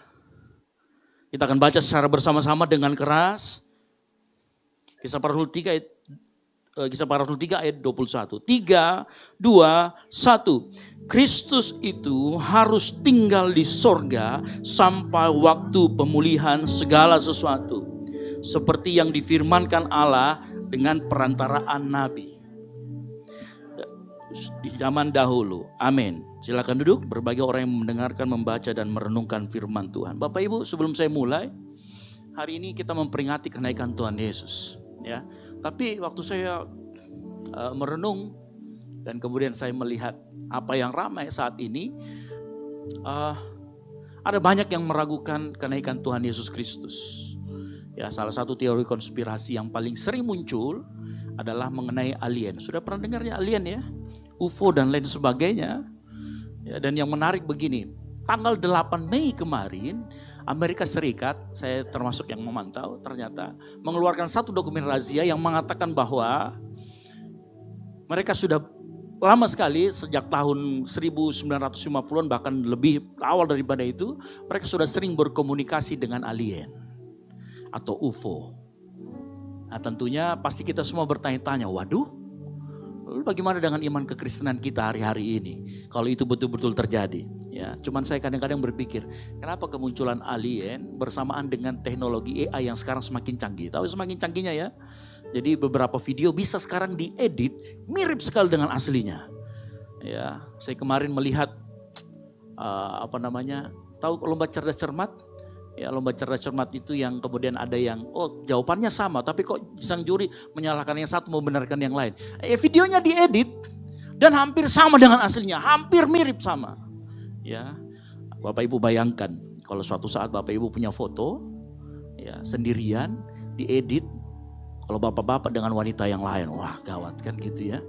Kita akan baca secara bersama-sama dengan keras. Kisah Para Rasul 3 ayat 21. 3, 2, 1. Kristus itu harus tinggal di sorga sampai waktu pemulihan segala sesuatu. Seperti yang difirmankan Allah dengan perantaraan Nabi di zaman dahulu. Amin. Silakan duduk, berbagai orang yang mendengarkan, membaca dan merenungkan firman Tuhan. Bapak Ibu, sebelum saya mulai, hari ini kita memperingati kenaikan Tuhan Yesus, ya. Tapi waktu saya merenung dan kemudian saya melihat apa yang ramai saat ini, ada banyak yang meragukan kenaikan Tuhan Yesus Kristus. Ya, salah satu teori konspirasi yang paling sering muncul adalah mengenai alien. Sudah pernah dengarnya alien ya? UFO dan lain sebagainya. Ya, dan yang menarik begini, tanggal 8 Mei kemarin Amerika Serikat, saya termasuk yang memantau, ternyata mengeluarkan satu dokumen rahasia yang mengatakan bahwa mereka sudah lama sekali sejak tahun 1950-an bahkan lebih awal daripada itu, mereka sudah sering berkomunikasi dengan alien atau UFO. Nah, tentunya pasti kita semua bertanya-tanya, waduh, lalu bagaimana dengan iman kekristenan kita hari-hari ini kalau itu betul-betul terjadi? Ya, cuman saya kadang-kadang berpikir, kenapa kemunculan alien bersamaan dengan teknologi AI yang sekarang semakin canggih? Tahu semakin canggihnya ya? Jadi beberapa video bisa sekarang diedit mirip sekali dengan aslinya. Ya, saya kemarin melihat tahu lomba cerdas cermat? Ya, lomba cerdas cermat itu yang kemudian ada yang jawabannya sama tapi kok sang juri menyalahkan yang satu membenarkan yang lain. Videonya diedit dan hampir sama dengan aslinya, hampir mirip sama. Ya, Bapak Ibu bayangkan kalau suatu saat Bapak Ibu punya foto ya sendirian diedit kalau bapak-bapak dengan wanita yang lain, wah gawat kan gitu ya.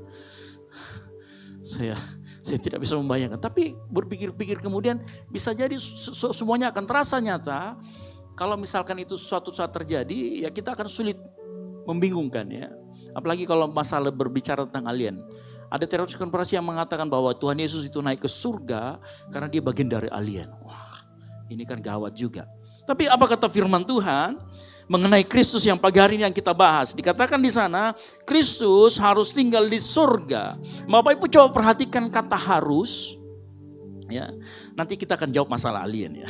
Saya tidak bisa membayangkan, tapi berpikir-pikir kemudian bisa jadi semuanya akan terasa nyata. Kalau misalkan itu suatu saat terjadi, ya kita akan sulit membingungkan ya. Apalagi kalau masalah berbicara tentang alien. Ada teroris konspirasi yang mengatakan bahwa Tuhan Yesus itu naik ke surga karena dia bagian dari alien. Wah, ini kan gawat juga. Tapi apa kata firman Tuhan mengenai Kristus yang pagi hari ini yang kita bahas? Dikatakan di sana, Kristus harus tinggal di surga. Bapak Ibu coba perhatikan kata harus. Ya, nanti kita akan jawab masalah alien ya.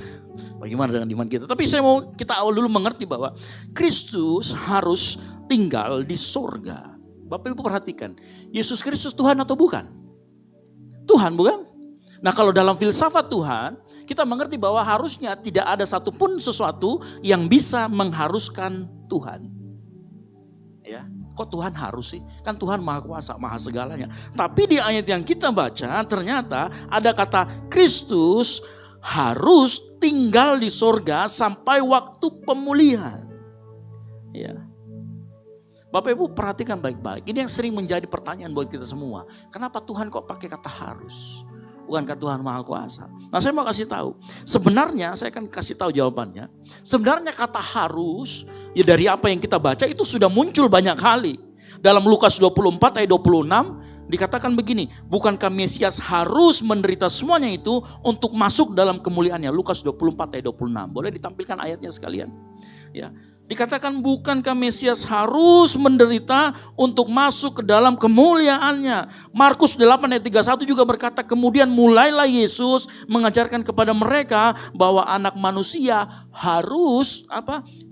Bagaimana dengan iman kita? Tapi saya mau kita awal dulu mengerti bahwa Kristus harus tinggal di sorga. Bapak Ibu perhatikan, Yesus Kristus Tuhan atau bukan? Tuhan bukan? Nah kalau dalam filsafat Tuhan, kita mengerti bahwa harusnya tidak ada satupun sesuatu yang bisa mengharuskan Tuhan. Ya, kok Tuhan harus sih? Kan Tuhan maha kuasa, maha segalanya. Tapi di ayat yang kita baca ternyata ada kata Kristus harus tinggal di sorga sampai waktu pemulihan. Ya. Bapak Ibu perhatikan baik-baik. Ini yang sering menjadi pertanyaan buat kita semua. Kenapa Tuhan kok pakai kata harus? Bukankah Tuhan maha kuasa? Nah saya mau kasih tahu. Sebenarnya saya akan kasih tahu jawabannya. Sebenarnya kata harus ya dari apa yang kita baca itu sudah muncul banyak kali. Dalam Lukas 24 ayat 26 dikatakan begini. Bukankah Mesias harus menderita semuanya itu untuk masuk dalam kemuliaannya. Lukas 24 ayat 26. Boleh ditampilkan ayatnya sekalian. Ya. Dikatakan bukankah Mesias harus menderita untuk masuk ke dalam kemuliaannya. Markus 8 ayat 31 juga berkata kemudian mulailah Yesus mengajarkan kepada mereka bahwa anak manusia harus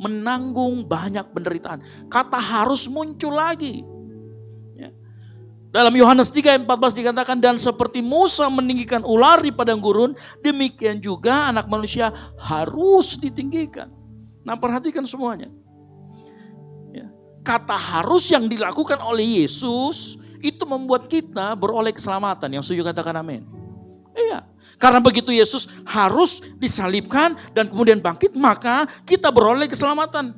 menanggung banyak penderitaan. Kata harus muncul lagi. Ya. Dalam Yohanes 3 ayat 14 dikatakan dan seperti Musa meninggikan ular di padang gurun demikian juga anak manusia harus ditinggikan. Nah perhatikan semuanya. Ya. Kata harus yang dilakukan oleh Yesus itu membuat kita beroleh keselamatan. Yang setuju katakan amin. Iya. Karena begitu Yesus harus disalibkan dan kemudian bangkit maka kita beroleh keselamatan.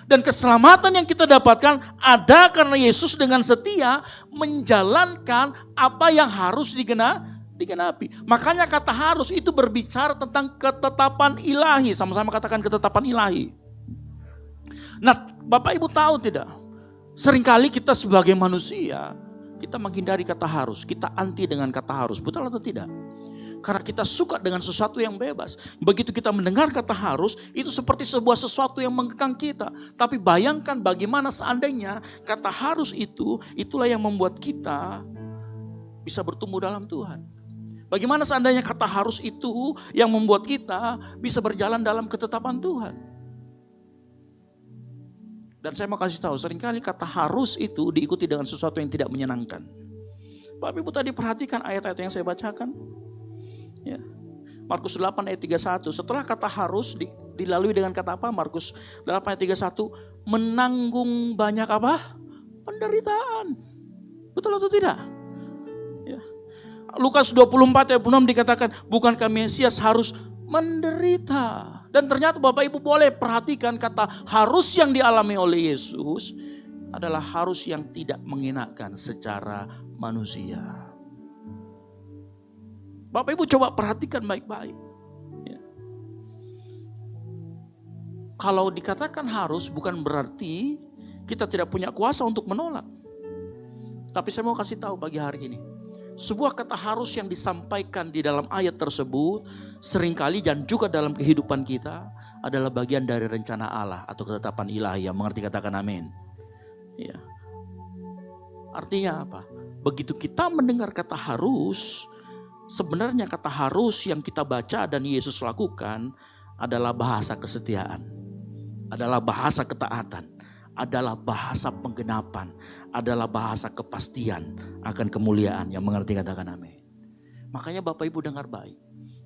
Dan keselamatan yang kita dapatkan ada karena Yesus dengan setia menjalankan apa yang harus digenapi. Makanya kata harus itu berbicara tentang ketetapan ilahi. Sama-sama katakan ketetapan ilahi. Nah Bapak Ibu tahu tidak? Seringkali kita sebagai manusia, kita menghindari kata harus. Kita anti dengan kata harus. Betul atau tidak? Karena kita suka dengan sesuatu yang bebas. Begitu kita mendengar kata harus, itu seperti sebuah sesuatu yang mengekang kita. Tapi bayangkan bagaimana seandainya kata harus itu, itulah yang membuat kita bisa bertumbuh dalam Tuhan. Bagaimana seandainya kata harus itu yang membuat kita bisa berjalan dalam ketetapan Tuhan. Dan saya mau kasih tahu, seringkali kata harus itu diikuti dengan sesuatu yang tidak menyenangkan. Bapak Ibu tadi perhatikan ayat-ayat yang saya bacakan. Ya. Markus 8 ayat 31, setelah kata harus dilalui dengan kata apa? Markus 8 ayat 31, menanggung banyak apa? Penderitaan. Betul atau tidak? Lukas 24 ayat 6 dikatakan, bukankah Mesias harus menderita? Dan ternyata Bapak Ibu boleh perhatikan kata harus yang dialami oleh Yesus adalah harus yang tidak mengenakan secara manusia. Bapak Ibu coba perhatikan baik-baik. Ya. Kalau dikatakan harus bukan berarti kita tidak punya kuasa untuk menolak. Tapi saya mau kasih tahu pagi hari ini. Sebuah kata harus yang disampaikan di dalam ayat tersebut seringkali dan juga dalam kehidupan kita adalah bagian dari rencana Allah atau ketetapan ilahi yang mengerti katakan amin. Ya. Artinya apa? Begitu kita mendengar kata harus, sebenarnya kata harus yang kita baca dan Yesus lakukan adalah bahasa kesetiaan, adalah bahasa ketaatan, adalah bahasa penggenapan, adalah bahasa kepastian akan kemuliaan yang mengerti katakan amin. Makanya Bapak Ibu dengar baik.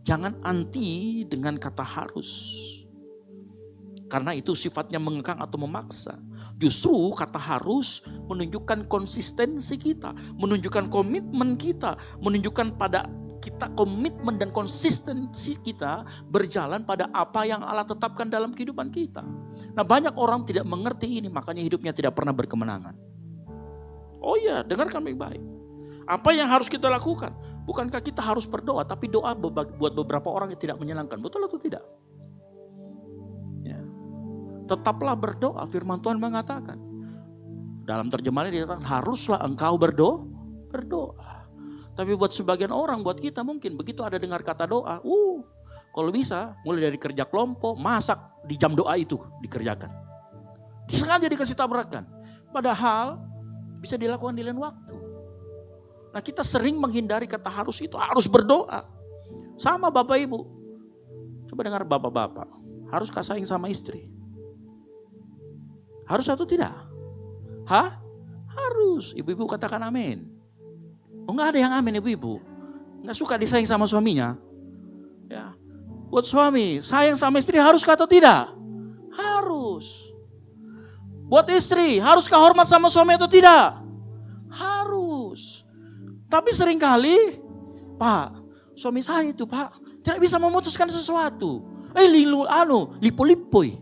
Jangan anti dengan kata harus. Karena itu sifatnya mengekang atau memaksa. Justru kata harus menunjukkan konsistensi kita, menunjukkan komitmen kita, menunjukkan pada kita komitmen dan konsistensi kita berjalan pada apa yang Allah tetapkan dalam kehidupan kita. Nah banyak orang tidak mengerti ini, makanya hidupnya tidak pernah berkemenangan. Oh iya, dengarkan baik-baik. Apa yang harus kita lakukan? Bukankah kita harus berdoa, tapi doa buat beberapa orang yang tidak menyenangkan. Betul atau tidak? Ya. Tetaplah berdoa, firman Tuhan mengatakan. Dalam terjemahannya dikatakan haruslah engkau berdoa. Tapi buat sebagian orang, buat kita mungkin begitu ada dengar kata doa, kalau bisa mulai dari kerja kelompok, masak di jam doa itu dikerjakan. Sengaja dikasih tabrakan. Padahal bisa dilakukan di lain waktu. Nah kita sering menghindari kata harus itu, harus berdoa. Sama bapak ibu. Coba dengar bapak-bapak. Haruskah saing sama istri? Harus atau tidak? Hah? Harus. Ibu-ibu katakan amin. Oh, enggak ada yang amin ibu-ibu. Enggak suka disayang sama suaminya. Ya. Buat suami, sayang sama istri haruskah atau tidak? Harus. Buat istri, haruskah hormat sama suami atau tidak? Harus. Tapi seringkali, Pak, suami saya itu Pak, tidak bisa memutuskan sesuatu. Lipo-lipoi.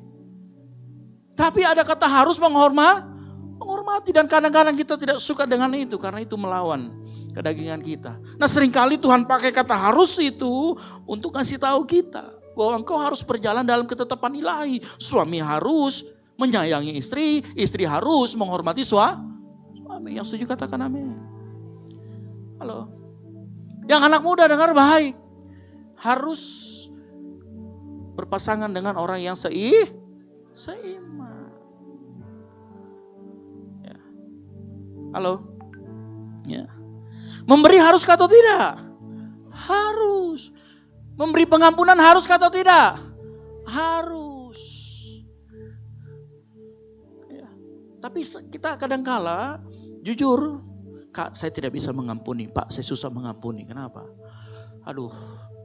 Tapi ada kata harus menghormati. Dan kadang-kadang kita tidak suka dengan itu, karena itu melawan kedagingan kita. Nah seringkali Tuhan pakai kata harus itu untuk kasih tahu kita bahwa engkau harus berjalan dalam ketetapan ilahi. Suami harus menyayangi istri, istri harus menghormati suami. Yang setuju katakan amin. Halo. Yang anak muda dengar baik. Harus berpasangan dengan orang yang seiman. Ya. Halo. Ya. Memberi harus atau tidak? Harus. Memberi pengampunan harus atau tidak? Harus. Ya. Tapi kita kadangkala jujur, Kak, saya tidak bisa mengampuni. Pak, saya susah mengampuni. Kenapa? Aduh,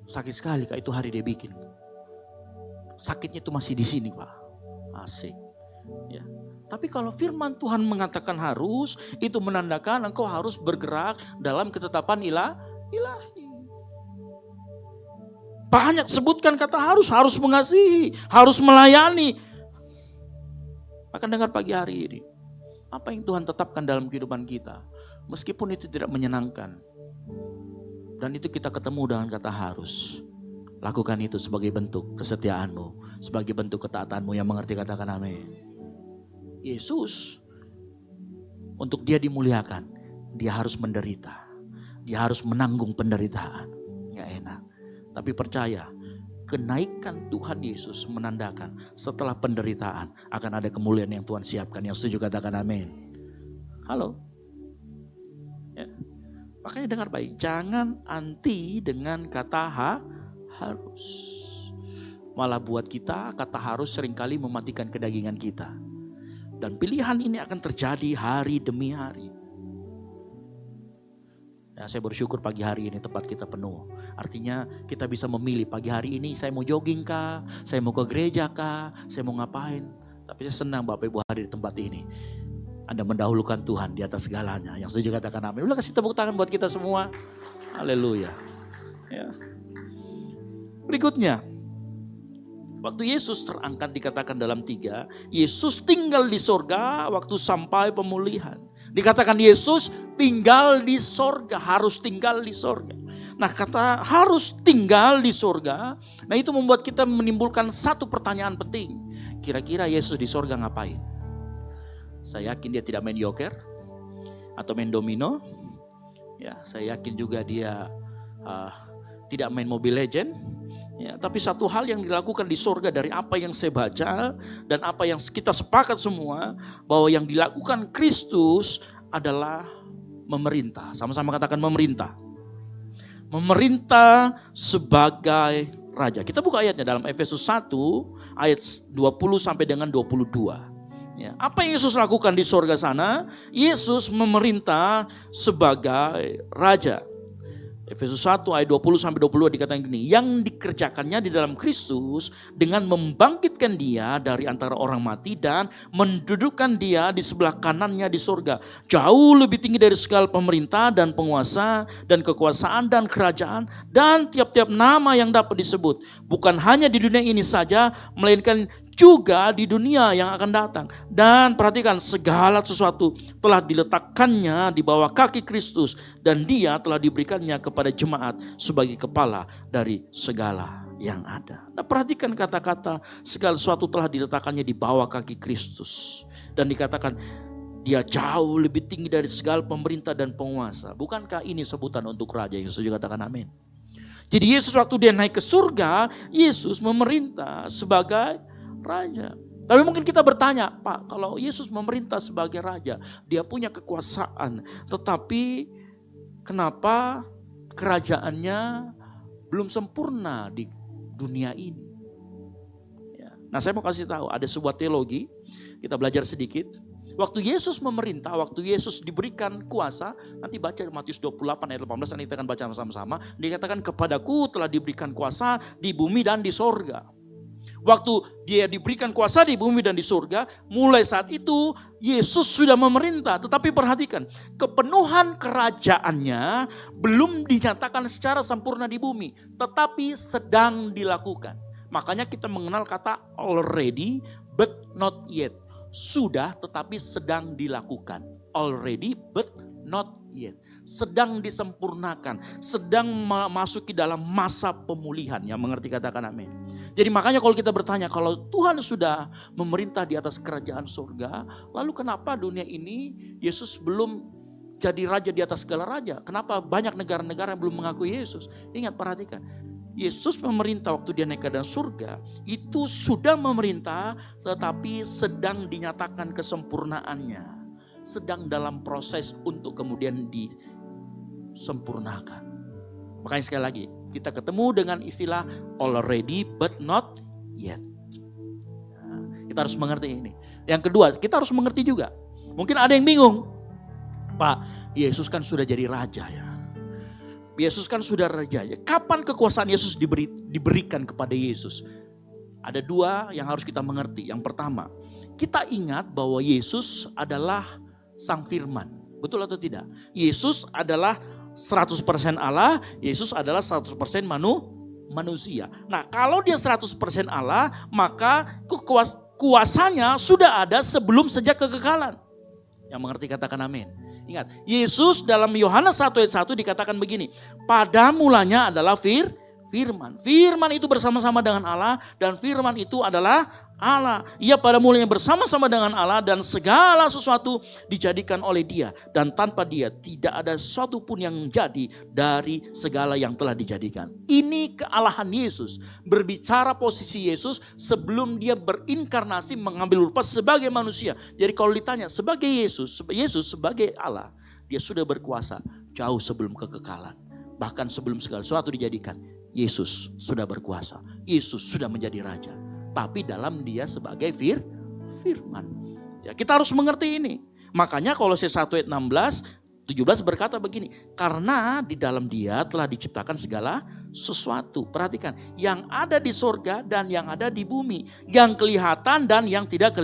sakit sekali Kak, itu hari dia bikin. Sakitnya itu masih di sini Pak. Asik. Ya. Tapi kalau firman Tuhan mengatakan harus, itu menandakan engkau harus bergerak dalam ketetapan ilahi. Banyak sebutkan kata harus mengasihi, harus melayani. Akan dengar pagi hari ini, apa yang Tuhan tetapkan dalam kehidupan kita, meskipun itu tidak menyenangkan. Dan itu kita ketemu dengan kata harus. Lakukan itu sebagai bentuk kesetiaanmu, sebagai bentuk ketaatanmu. Yang mengerti katakan amin. Yesus, untuk dia dimuliakan, dia harus menderita. Dia harus menanggung penderitaan. Gak enak. Tapi percaya, kenaikan Tuhan Yesus menandakan setelah penderitaan akan ada kemuliaan yang Tuhan siapkan. Yang setuju katakan amin. Halo. Ya. Makanya dengar baik, jangan anti dengan kata harus. Malah buat kita, kata harus seringkali mematikan kedagingan kita. Dan pilihan ini akan terjadi hari demi hari. Ya, saya bersyukur pagi hari ini tempat kita penuh. Artinya kita bisa memilih pagi hari ini saya mau jogging kah, saya mau ke gereja kah, saya mau ngapain. Tapi saya senang Bapak Ibu hadir di tempat ini. Anda mendahulukan Tuhan di atas segalanya. Yang setuju katakan amin. Udah kasih tepuk tangan buat kita semua. Haleluya. Ya. Berikutnya. Waktu Yesus terangkat dikatakan dalam 3, Yesus tinggal di sorga waktu sampai pemulihan. Dikatakan Yesus tinggal di sorga, harus tinggal di sorga. Nah kata harus tinggal di sorga, nah itu membuat kita menimbulkan satu pertanyaan penting. Kira-kira Yesus di sorga ngapain? Saya yakin dia tidak main joker atau main domino. Ya, saya yakin juga dia tidak main Mobile Legend. Ya, tapi satu hal yang dilakukan di sorga dari apa yang saya baca dan apa yang kita sepakat semua, bahwa yang dilakukan Kristus adalah memerintah. Sama-sama katakan memerintah. Memerintah sebagai raja. Kita buka ayatnya dalam Efesus 1 ayat 20 sampai dengan 22. Ya, apa yang Yesus lakukan di sorga sana? Yesus memerintah sebagai raja. Efesus 1 ayat 20 sampai 22 dikatakan gini, yang dikerjakannya di dalam Kristus dengan membangkitkan dia dari antara orang mati dan mendudukkan dia di sebelah kanannya di surga. Jauh lebih tinggi dari segala pemerintah dan penguasa dan kekuasaan dan kerajaan dan tiap-tiap nama yang dapat disebut. Bukan hanya di dunia ini saja, melainkan juga di dunia yang akan datang. Dan perhatikan, segala sesuatu telah diletakkannya di bawah kaki Kristus dan dia telah diberikannya kepada jemaat sebagai kepala dari segala yang ada. Nah, perhatikan kata-kata segala sesuatu telah diletakkannya di bawah kaki Kristus. Dan dikatakan dia jauh lebih tinggi dari segala pemerintah dan penguasa. Bukankah ini sebutan untuk raja? Yang setuju katakan amin. Jadi Yesus waktu dia naik ke surga, Yesus memerintah sebagai raja. Tapi mungkin kita bertanya, Pak, kalau Yesus memerintah sebagai raja, dia punya kekuasaan, tetapi kenapa kerajaannya belum sempurna di dunia ini. Ya. Nah, saya mau kasih tahu ada sebuah teologi, kita belajar sedikit. Waktu Yesus memerintah, waktu Yesus diberikan kuasa, nanti baca Matius 28 ayat 18, nanti kita akan baca sama-sama. Dikatakan kepadaku telah diberikan kuasa di bumi dan di sorga. Waktu dia diberikan kuasa di bumi dan di surga, mulai saat itu Yesus sudah memerintah. Tetapi perhatikan, kepenuhan kerajaannya belum dinyatakan secara sempurna di bumi, tetapi sedang dilakukan. Makanya kita mengenal kata already but not yet. Sudah tetapi sedang dilakukan. Already but not yet. Sedang disempurnakan, sedang memasuki dalam masa pemulihan. Yang mengerti katakan amin. Jadi makanya kalau kita bertanya, kalau Tuhan sudah memerintah di atas kerajaan surga, lalu kenapa dunia ini Yesus belum jadi raja di atas segala raja? Kenapa banyak negara-negara yang belum mengakui Yesus? Ingat, perhatikan. Yesus memerintah waktu dia naik ke dalam surga, itu sudah memerintah tetapi sedang dinyatakan kesempurnaannya. Sedang dalam proses untuk kemudian disempurnakan. Makanya sekali lagi, kita ketemu dengan istilah already but not yet. Nah, kita harus mengerti ini. Yang kedua, kita harus mengerti juga. Mungkin ada yang bingung. Pak, Yesus kan sudah jadi raja ya. Yesus kan sudah raja ya. Kapan kekuasaan Yesus diberikan kepada Yesus? Ada dua yang harus kita mengerti. Yang pertama, kita ingat bahwa Yesus adalah Sang Firman. Betul atau tidak? Yesus adalah 100% Allah, Yesus adalah 100% manusia. Nah, kalau dia 100% Allah, maka kuasanya sudah ada sejak kekekalan. Yang mengerti katakan amin. Ingat, Yesus dalam Yohanes 1 ayat 1 dikatakan begini, pada mulanya adalah Firman. Firman itu bersama-sama dengan Allah dan Firman itu adalah Allah. Ia pada mulanya bersama-sama dengan Allah dan segala sesuatu dijadikan oleh Dia. Dan tanpa Dia tidak ada sesuatu pun yang jadi dari segala yang telah dijadikan. Ini kealahan Yesus. Berbicara posisi Yesus sebelum Dia berinkarnasi mengambil rupa sebagai manusia. Jadi kalau ditanya sebagai Yesus sebagai Allah, Dia sudah berkuasa jauh sebelum kekekalan. Bahkan sebelum segala sesuatu dijadikan, Yesus sudah berkuasa. Yesus sudah menjadi raja. Tapi dalam dia sebagai firman. Ya, kita harus mengerti ini. Makanya Kolose 1 ayat 17 berkata begini. Karena di dalam dia telah diciptakan segala sesuatu. Perhatikan. Yang ada di sorga dan yang ada di bumi. Yang kelihatan dan yang tidak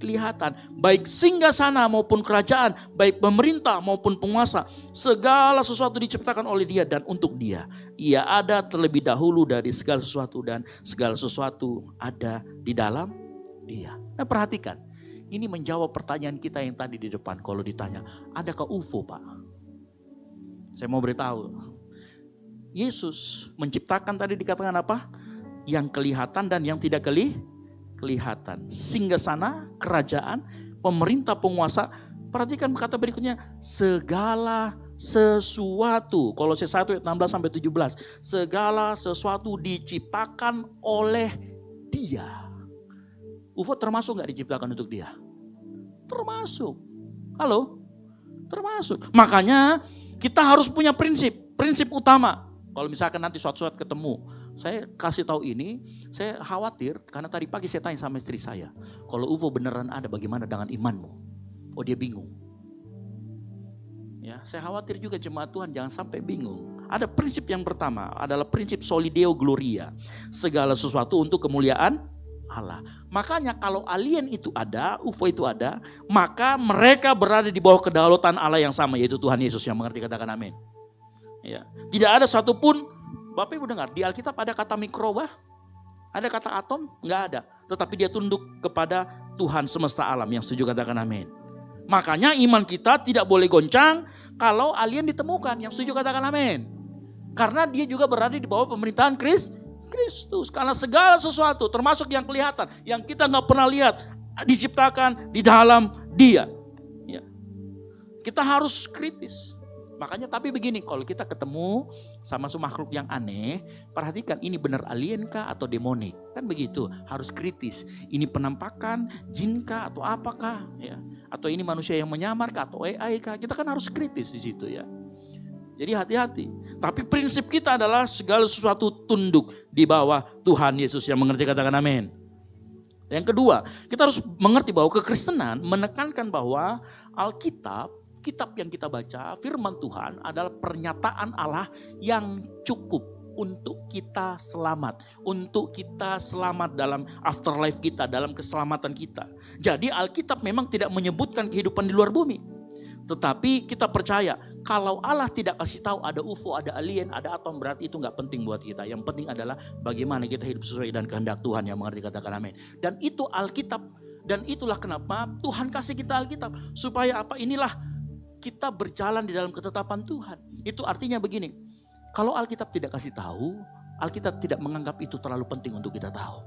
kelihatan. Baik singgasana maupun kerajaan. Baik pemerintah maupun penguasa. Segala sesuatu diciptakan oleh dia dan untuk dia. Ia ada terlebih dahulu dari segala sesuatu dan segala sesuatu ada di dalam dia. Nah, perhatikan. Ini menjawab pertanyaan kita yang tadi di depan. Kalau ditanya, adakah UFO Pak? Saya mau beritahu. Yesus menciptakan tadi dikatakan apa? Yang kelihatan dan yang tidak kelihatan. Singgasana, kerajaan, pemerintah, penguasa. Perhatikan kata berikutnya, segala sesuatu. Kolose 1 ayat 16 sampai 17. Segala sesuatu diciptakan oleh Dia. UFO termasuk gak diciptakan untuk Dia? Termasuk. Halo? Termasuk. Makanya kita harus punya prinsip utama. Kalau misalkan nanti suatu saat ketemu, saya kasih tahu ini, saya khawatir karena tadi pagi saya tanya sama istri saya, kalau UFO beneran ada bagaimana dengan imanmu? Oh, dia bingung. Ya, saya khawatir juga jemaat Tuhan jangan sampai bingung. Ada prinsip yang pertama adalah prinsip solideo gloria. Segala sesuatu untuk kemuliaan Allah. Makanya kalau alien itu ada, UFO itu ada, maka mereka berada di bawah kedaulatan Allah yang sama, yaitu Tuhan Yesus. Yang mengerti katakan amin. Ya, tidak ada satupun. Bapak Ibu dengar, di Alkitab ada kata mikroba, ada kata atom, enggak ada. Tetapi dia tunduk kepada Tuhan semesta alam. Yang setuju katakan amin. Makanya iman kita tidak boleh goncang kalau alien ditemukan. Yang setuju katakan amin. Karena dia juga berada di bawah pemerintahan Kristus. Karena segala sesuatu termasuk yang kelihatan, yang kita gak pernah lihat, diciptakan di dalam Dia. Ya. Kita harus kritis. Makanya tapi begini, kalau kita ketemu sama makhluk yang aneh, perhatikan ini benar alien kah atau demonik? Kan begitu, harus kritis. Ini penampakan, jin kah atau apakah? Ya. Atau ini manusia yang menyamar kah atau AI kah? Kita kan harus kritis di situ ya. Jadi hati-hati. Tapi prinsip kita adalah segala sesuatu tunduk di bawah Tuhan Yesus. Yang mengerti katakan amin. Yang kedua, kita harus mengerti bahwa kekristenan menekankan bahwa Alkitab, kitab yang kita baca, firman Tuhan adalah pernyataan Allah yang cukup untuk kita selamat. Untuk kita selamat dalam afterlife kita, dalam keselamatan kita. Jadi Alkitab memang tidak menyebutkan kehidupan di luar bumi. Tetapi kita percaya kalau Allah tidak kasih tahu ada UFO, ada alien, ada atom, berarti itu nggak penting buat kita. Yang penting adalah bagaimana kita hidup sesuai dan kehendak Tuhan. Yang mengerti katakan amin. Dan itu Alkitab. Dan itulah kenapa Tuhan kasih kita Alkitab. Supaya apa? Inilah kita berjalan di dalam ketetapan Tuhan. Itu artinya begini. Kalau Alkitab tidak kasih tahu, Alkitab tidak menganggap itu terlalu penting untuk kita tahu.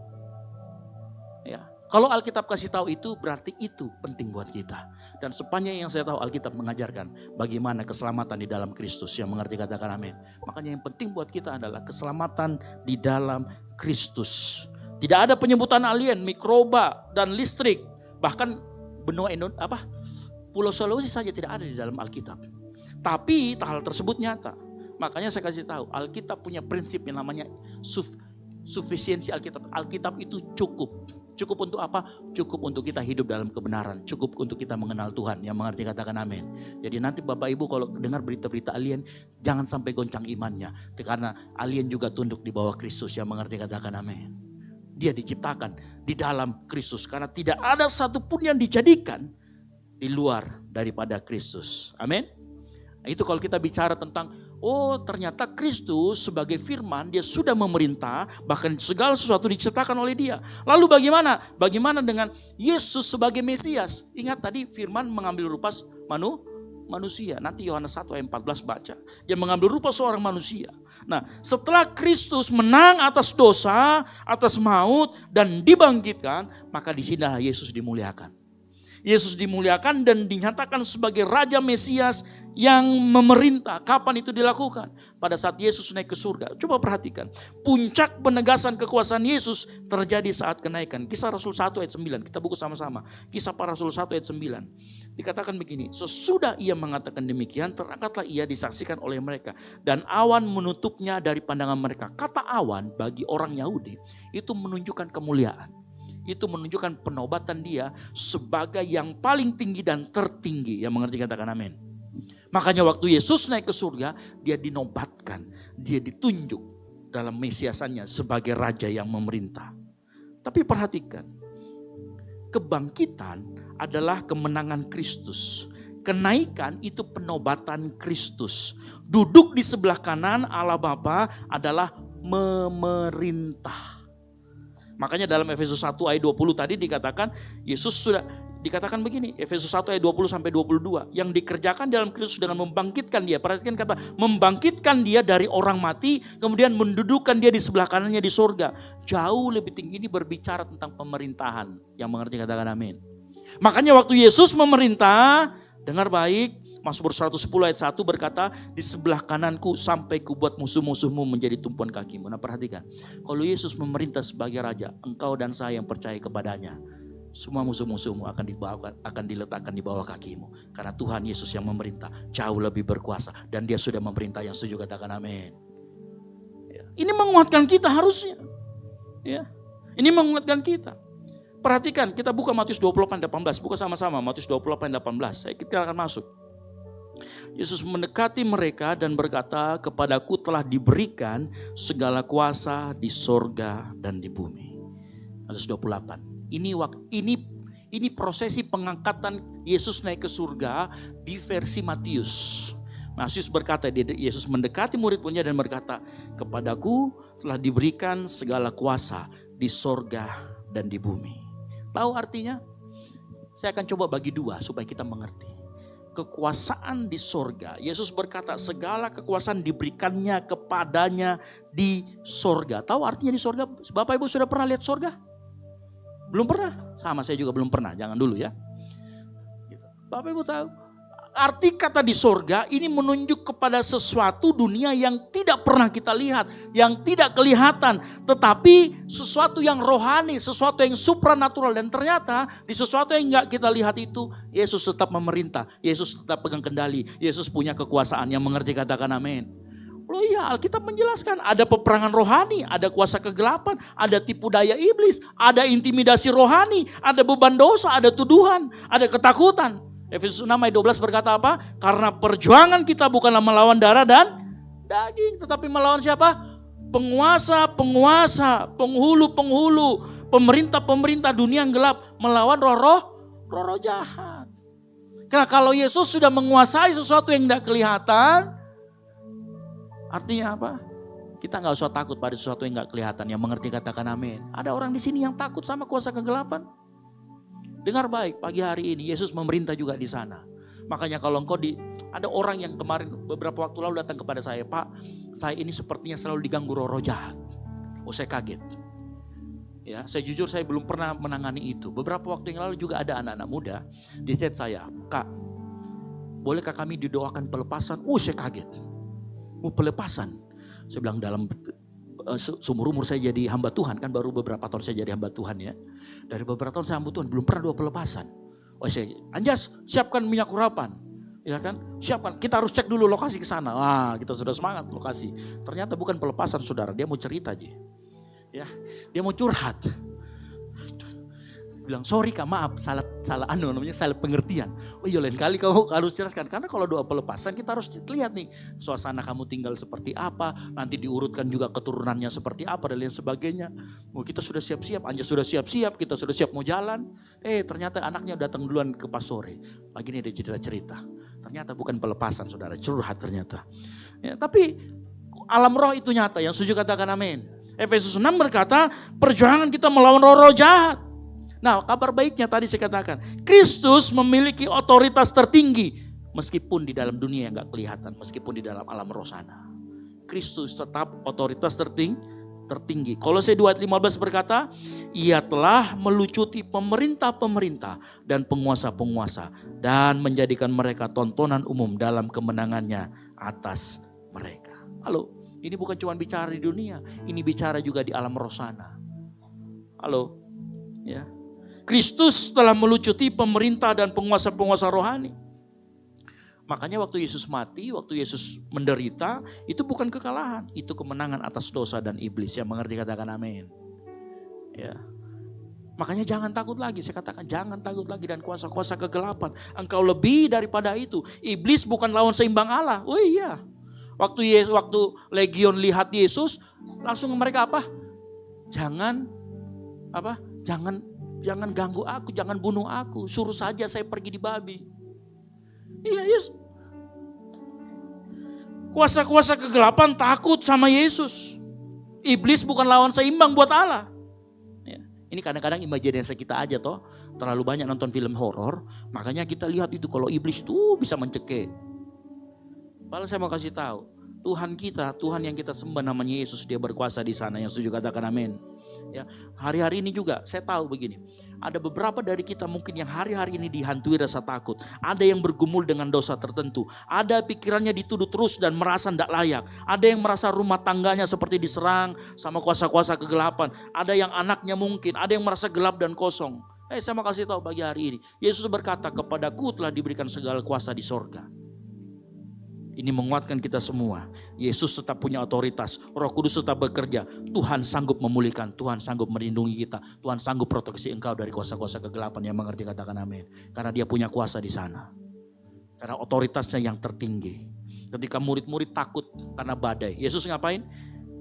Ya. Kalau Alkitab kasih tahu itu berarti itu penting buat kita. Dan sepanjang yang saya tahu Alkitab mengajarkan bagaimana keselamatan di dalam Kristus. Yang mengerti katakan amin. Makanya yang penting buat kita adalah keselamatan di dalam Kristus. Tidak ada penyebutan alien, mikroba, dan listrik. Bahkan benua Pulau Sulawesi saja tidak ada di dalam Alkitab. Tapi hal tersebut nyata. Makanya saya kasih tahu Alkitab punya prinsip yang namanya sufisiensi Alkitab. Alkitab itu cukup. Cukup untuk apa? Cukup untuk kita hidup dalam kebenaran. Cukup untuk kita mengenal Tuhan. Yang mengerti katakan amin. Jadi nanti Bapak Ibu kalau dengar berita-berita alien, jangan sampai goncang imannya. Karena alien juga tunduk di bawah Kristus. Yang mengerti katakan amin. Dia diciptakan di dalam Kristus. Karena tidak ada satupun yang dijadikan di luar daripada Kristus. Amin. Nah, itu kalau kita bicara tentang, oh ternyata Kristus sebagai firman, dia sudah memerintah, bahkan segala sesuatu diciptakan oleh dia. Lalu bagaimana? Bagaimana dengan Yesus sebagai Mesias? Ingat tadi firman mengambil rupa manusia. Nanti Yohanes 1 ayat 14 baca. Dia mengambil rupa seorang manusia. Nah setelah Kristus menang atas dosa, atas maut, dan dibangkitkan, maka di sinilah Yesus dimuliakan. Yesus dimuliakan dan dinyatakan sebagai Raja Mesias yang memerintah. Kapan itu dilakukan? Pada saat Yesus naik ke surga. Coba perhatikan. Puncak penegasan kekuasaan Yesus terjadi saat kenaikan. Kisah Rasul 1 ayat 9. Kita buku sama-sama. Kisah para Rasul 1 ayat 9. Dikatakan begini. Sesudah ia mengatakan demikian, terangkatlah ia disaksikan oleh mereka. Dan awan menutupnya dari pandangan mereka. Kata awan bagi orang Yahudi itu menunjukkan kemuliaan. Itu menunjukkan penobatan dia sebagai yang paling tinggi dan tertinggi. Yang mengerti katakan amin. Makanya waktu Yesus naik ke surga, dia dinobatkan, dia ditunjuk dalam mesiasannya sebagai raja yang memerintah. Tapi perhatikan, kebangkitan adalah kemenangan Kristus. Kenaikan itu penobatan Kristus. Duduk di sebelah kanan Allah Bapa adalah memerintah. Makanya dalam Efesus 1 ayat 20 tadi dikatakan Yesus sudah dikatakan begini, Efesus 1 ayat 20 sampai 22, yang dikerjakan dalam Kristus dengan membangkitkan dia. Perhatikan kata membangkitkan dia dari orang mati, kemudian mendudukkan dia di sebelah kanannya di surga. Jauh lebih tinggi, ini berbicara tentang pemerintahan. Yang mengerti katakan amin. Makanya waktu Yesus memerintah, dengar baik, Mazmur 110 ayat 1 berkata, di sebelah kananku sampai kubuat musuh-musuhmu menjadi tumpuan kakimu. Nah perhatikan, kalau Yesus memerintah sebagai raja, engkau dan saya yang percaya kepadanya, semua musuh-musuhmu akan diletakkan di bawah kakimu. Karena Tuhan Yesus yang memerintah jauh lebih berkuasa. Dan dia sudah memerintah, yang setuju katakan amin. Ya. Ini menguatkan kita harusnya. Ya. Ini menguatkan kita. Perhatikan, kita buka Matius 28:18. Buka sama-sama Matius 28:18. Kita akan masuk. Yesus mendekati mereka dan berkata, kepadaku telah diberikan segala kuasa di sorga dan di bumi. Matius 28. Ini prosesi pengangkatan Yesus naik ke surga di versi Matius. Yesus berkata, Yesus mendekati murid-muridnya dan berkata, kepadaku telah diberikan segala kuasa di sorga dan di bumi. Tahu artinya? Saya akan coba bagi dua supaya kita mengerti. Kekuasaan di sorga. Yesus berkata segala kekuasaan diberikannya kepadanya di sorga. Tahu artinya di sorga? Bapak Ibu sudah pernah lihat sorga? Belum pernah? Sama saya juga belum pernah. Jangan dulu ya. Bapak Ibu tahu arti kata di sorga ini menunjuk kepada sesuatu dunia yang tidak pernah kita lihat, yang tidak kelihatan, tetapi sesuatu yang rohani, sesuatu yang supranatural. Dan ternyata di sesuatu yang enggak kita lihat itu, Yesus tetap memerintah, Yesus tetap pegang kendali, Yesus punya kekuasaan. Yang mengerti katakan amin. Loh iya, Alkitab menjelaskan ada peperangan rohani, ada kuasa kegelapan, ada tipu daya iblis, ada intimidasi rohani, ada beban dosa, ada tuduhan, ada ketakutan. Efesus 6 ayat 12 berkata apa? Karena perjuangan kita bukanlah melawan darah dan daging, tetapi melawan siapa? Penguasa-penguasa, penghulu-penghulu, pemerintah-pemerintah dunia yang gelap, melawan roh-roh jahat. Karena kalau Yesus sudah menguasai sesuatu yang tidak kelihatan, artinya apa? Kita nggak usah takut pada sesuatu yang nggak kelihatan. Yang mengerti katakan amin. Ada orang di sini yang takut sama kuasa kegelapan. Dengar baik, pagi hari ini Yesus memerintah juga di sana. Makanya kalau ada orang yang kemarin beberapa waktu lalu datang kepada saya, Pak, saya ini sepertinya selalu diganggu roh-roh jahat. Oh, saya kaget. Ya, saya jujur saya belum pernah menangani itu. Beberapa waktu yang lalu juga ada anak-anak muda di chat saya, Kak, bolehkah kami didoakan pelepasan? Oh, saya kaget. Pelepasan. Saya bilang dalam seumur umur saya jadi hamba Tuhan, kan baru beberapa tahun saya jadi hamba Tuhan ya. Dari beberapa tahun saya hamba Tuhan, belum pernah doa pelepasan. Oh saya, Anjas siapkan minyak urapan. Ya kan, siapkan, kita harus cek dulu lokasi ke sana. Wah, kita sudah semangat lokasi. Ternyata bukan pelepasan saudara, dia mau cerita aja. Ya, dia mau curhat. Bilang sorry Kak, maaf salah pengertian. Oh iya, lain kali kamu harus jelaskan, karena kalau doa pelepasan kita harus lihat nih suasana kamu tinggal seperti apa, nanti diurutkan juga keturunannya seperti apa dan lain sebagainya. Oh, kita sudah siap-siap, Anja sudah siap-siap, kita sudah siap mau jalan. Ternyata anaknya datang duluan ke pastore. Pagi ini dia cerita. Ternyata bukan pelepasan saudara, curhat ternyata. Ya, tapi alam roh itu nyata, yang setuju katakan amin. Efesus 6 berkata perjuangan kita melawan roh-roh jahat. Nah, kabar baiknya tadi saya katakan, Kristus memiliki otoritas tertinggi meskipun di dalam dunia yang gak kelihatan, meskipun di dalam alam roh sana. Kristus tetap otoritas tertinggi. Kolose 2 ayat 15 berkata, Ia telah melucuti pemerintah-pemerintah dan penguasa-penguasa dan menjadikan mereka tontonan umum dalam kemenangannya atas mereka. Halo, ini bukan cuma bicara di dunia, ini bicara juga di alam roh sana. Halo, ya. Kristus telah melucuti pemerintah dan penguasa-penguasa rohani. Makanya waktu Yesus mati, waktu Yesus menderita, itu bukan kekalahan, itu kemenangan atas dosa dan iblis. Yang mengerti katakan amin. Ya. Makanya jangan takut lagi, saya katakan jangan takut lagi dan kuasa-kuasa kegelapan. Engkau lebih daripada itu. Iblis bukan lawan seimbang Allah. Oh iya. Waktu legion lihat Yesus, langsung mereka apa? Jangan ganggu aku, jangan bunuh aku. Suruh saja saya pergi di babi. Iya, Yesus. Kuasa-kuasa kegelapan takut sama Yesus. Iblis bukan lawan seimbang buat Allah. Ya. Ini kadang-kadang imajinasi kita aja toh. Terlalu banyak nonton film horor. Makanya kita lihat itu kalau iblis tuh bisa mencekik. Padahal saya mau kasih tahu. Tuhan kita, Tuhan yang kita sembah namanya Yesus. Dia berkuasa di sana. Yang setuju katakan amin. Ya, hari-hari ini juga saya tahu begini. Ada beberapa dari kita mungkin yang hari-hari ini dihantui rasa takut. Ada yang bergumul dengan dosa tertentu. Ada pikirannya dituduh terus dan merasa tidak layak. Ada yang merasa rumah tangganya seperti diserang sama kuasa-kuasa kegelapan. Ada yang anaknya mungkin, ada yang merasa gelap dan kosong. Saya mau kasih tahu pagi hari ini. Yesus berkata, kepadaku telah diberikan segala kuasa di sorga. Ini menguatkan kita semua. Yesus tetap punya otoritas. Roh Kudus tetap bekerja. Tuhan sanggup memulihkan. Tuhan sanggup melindungi kita. Tuhan sanggup proteksi engkau dari kuasa-kuasa kegelapan. Yang mengerti katakan amin. Karena dia punya kuasa di sana. Karena otoritasnya yang tertinggi. Ketika murid-murid takut karena badai. Yesus ngapain?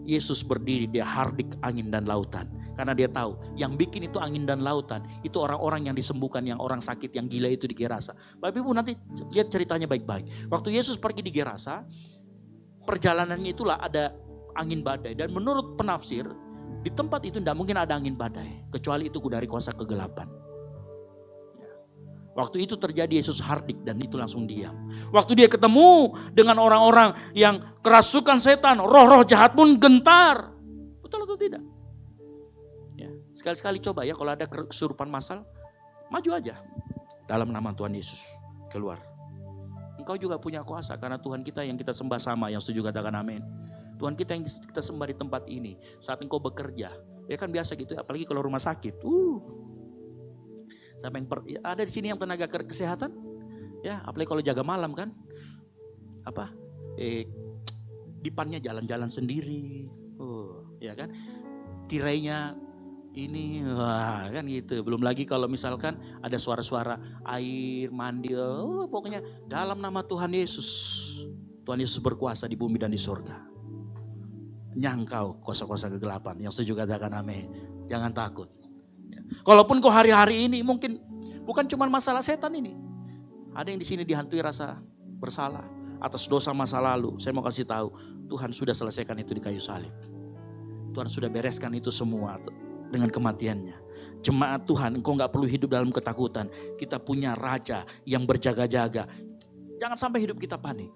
Yesus berdiri, dia hardik angin dan lautan. Karena dia tahu yang bikin itu angin dan lautan. Itu orang-orang yang disembuhkan, yang orang sakit, yang gila itu di Gerasa. Bapak Ibu nanti lihat ceritanya baik-baik. Waktu Yesus pergi di Gerasa, perjalanannya itulah ada angin badai. Dan menurut penafsir, di tempat itu tidak mungkin ada angin badai. Kecuali itu dari kuasa kegelapan. Waktu itu terjadi Yesus hardik dan itu langsung diam. Waktu dia ketemu dengan orang-orang yang kerasukan setan, roh-roh jahat pun gentar. Betul atau tidak? Ya, sekali-sekali coba ya kalau ada kesurupan massal, maju aja dalam nama Tuhan Yesus keluar. Engkau juga punya kuasa karena Tuhan kita yang kita sembah sama, yang setuju katakan amin. Tuhan kita yang kita sembah di tempat ini, saat engkau bekerja, ya kan biasa gitu, apalagi kalau rumah sakit. Sampai ada di sini yang tenaga kesehatan, ya apalagi kalau jaga malam kan, dipannya jalan-jalan sendiri, ya kan, tirainya ini, wah kan gitu. Belum lagi kalau misalkan ada suara-suara air mandi, pokoknya dalam nama Tuhan Yesus. Tuhan Yesus berkuasa di bumi dan di surga. Nyangkau kuasa-kuasa kegelapan, yang setuju katakan amin. Jangan takut. Kalaupun kau hari-hari ini mungkin bukan cuma masalah setan ini. Ada yang di sini dihantui rasa bersalah atas dosa masa lalu. Saya mau kasih tahu, Tuhan sudah selesaikan itu di kayu salib. Tuhan sudah bereskan itu semua dengan kematiannya. Jemaat Tuhan, engkau gak perlu hidup dalam ketakutan. Kita punya raja yang berjaga-jaga. Jangan sampai hidup kita panik.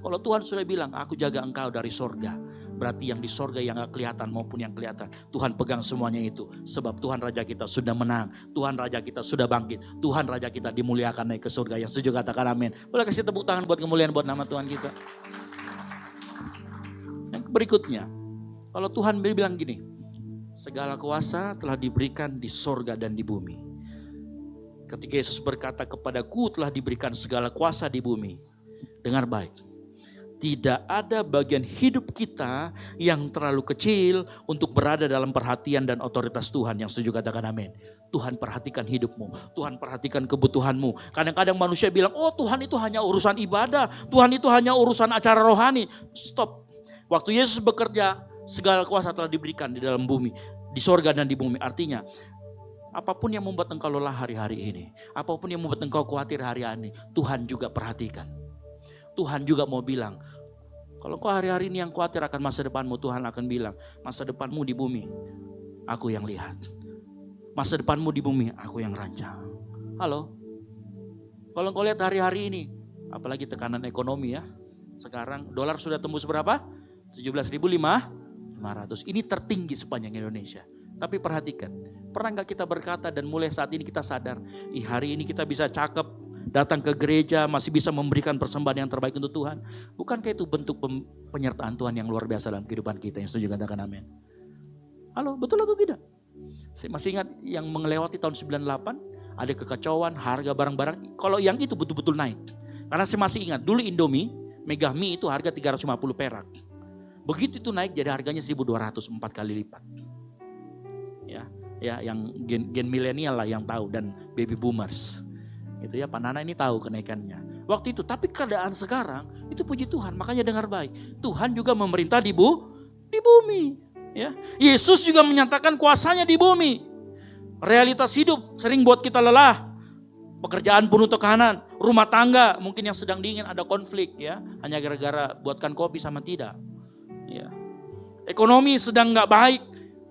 Kalau Tuhan sudah bilang, aku jaga engkau dari sorga, berarti yang di sorga yang gak kelihatan maupun yang kelihatan, Tuhan pegang semuanya itu. Sebab Tuhan Raja kita sudah menang, Tuhan Raja kita sudah bangkit, Tuhan Raja kita dimuliakan naik ke surga. Yang setuju katakan amin. Boleh kasih tepuk tangan buat kemuliaan buat nama Tuhan kita. Yang berikutnya, kalau Tuhan bilang gini, segala kuasa telah diberikan di sorga dan di bumi. Ketika Yesus berkata kepadaku telah diberikan segala kuasa di bumi, dengar baik. Tidak ada bagian hidup kita yang terlalu kecil untuk berada dalam perhatian dan otoritas Tuhan. Yang setuju katakan amin. Tuhan perhatikan hidupmu. Tuhan perhatikan kebutuhanmu. Kadang-kadang manusia bilang, oh Tuhan itu hanya urusan ibadah. Tuhan itu hanya urusan acara rohani. Stop. Waktu Yesus bekerja, segala kuasa telah diberikan di dalam bumi. Di sorga dan di bumi. Artinya, apapun yang membuat engkau lelah hari-hari ini. Apapun yang membuat engkau khawatir hari-hari ini. Tuhan juga perhatikan. Tuhan juga mau bilang, kalau kau hari-hari ini yang khawatir akan masa depanmu, Tuhan akan bilang, masa depanmu di bumi, aku yang lihat. Masa depanmu di bumi, aku yang rancang. Halo? Kalau kau lihat hari-hari ini, apalagi tekanan ekonomi ya, sekarang dolar sudah tembus berapa? 17.500. Ini tertinggi sepanjang Indonesia. Tapi perhatikan, pernah gak kita berkata dan mulai saat ini kita sadar, hari ini kita bisa cakep, datang ke gereja, masih bisa memberikan persembahan yang terbaik untuk Tuhan. Bukankah itu bentuk penyertaan Tuhan yang luar biasa dalam kehidupan kita? Yang setuju katakan amin. Halo, betul atau tidak? Saya masih ingat yang melewati tahun 98, ada kekacauan, harga barang-barang. Kalau yang itu betul-betul naik. Karena saya masih ingat, dulu Indomie, Mega Mie itu harga 350 perak. Begitu itu naik jadi harganya 1.200, 4 kali lipat. Ya, yang gen milenial lah yang tahu dan baby boomers. Itu ya, Pak Nana ini tahu kenaikannya. Waktu itu, tapi keadaan sekarang itu puji Tuhan. Makanya dengar baik, Tuhan juga memerintah di bumi. Ya, Yesus juga menyatakan kuasanya di bumi. Realitas hidup sering buat kita lelah. Pekerjaan penuh tekanan, rumah tangga mungkin yang sedang dingin ada konflik ya, hanya gara-gara buatkan kopi sama tidak. Ya. Ekonomi sedang nggak baik.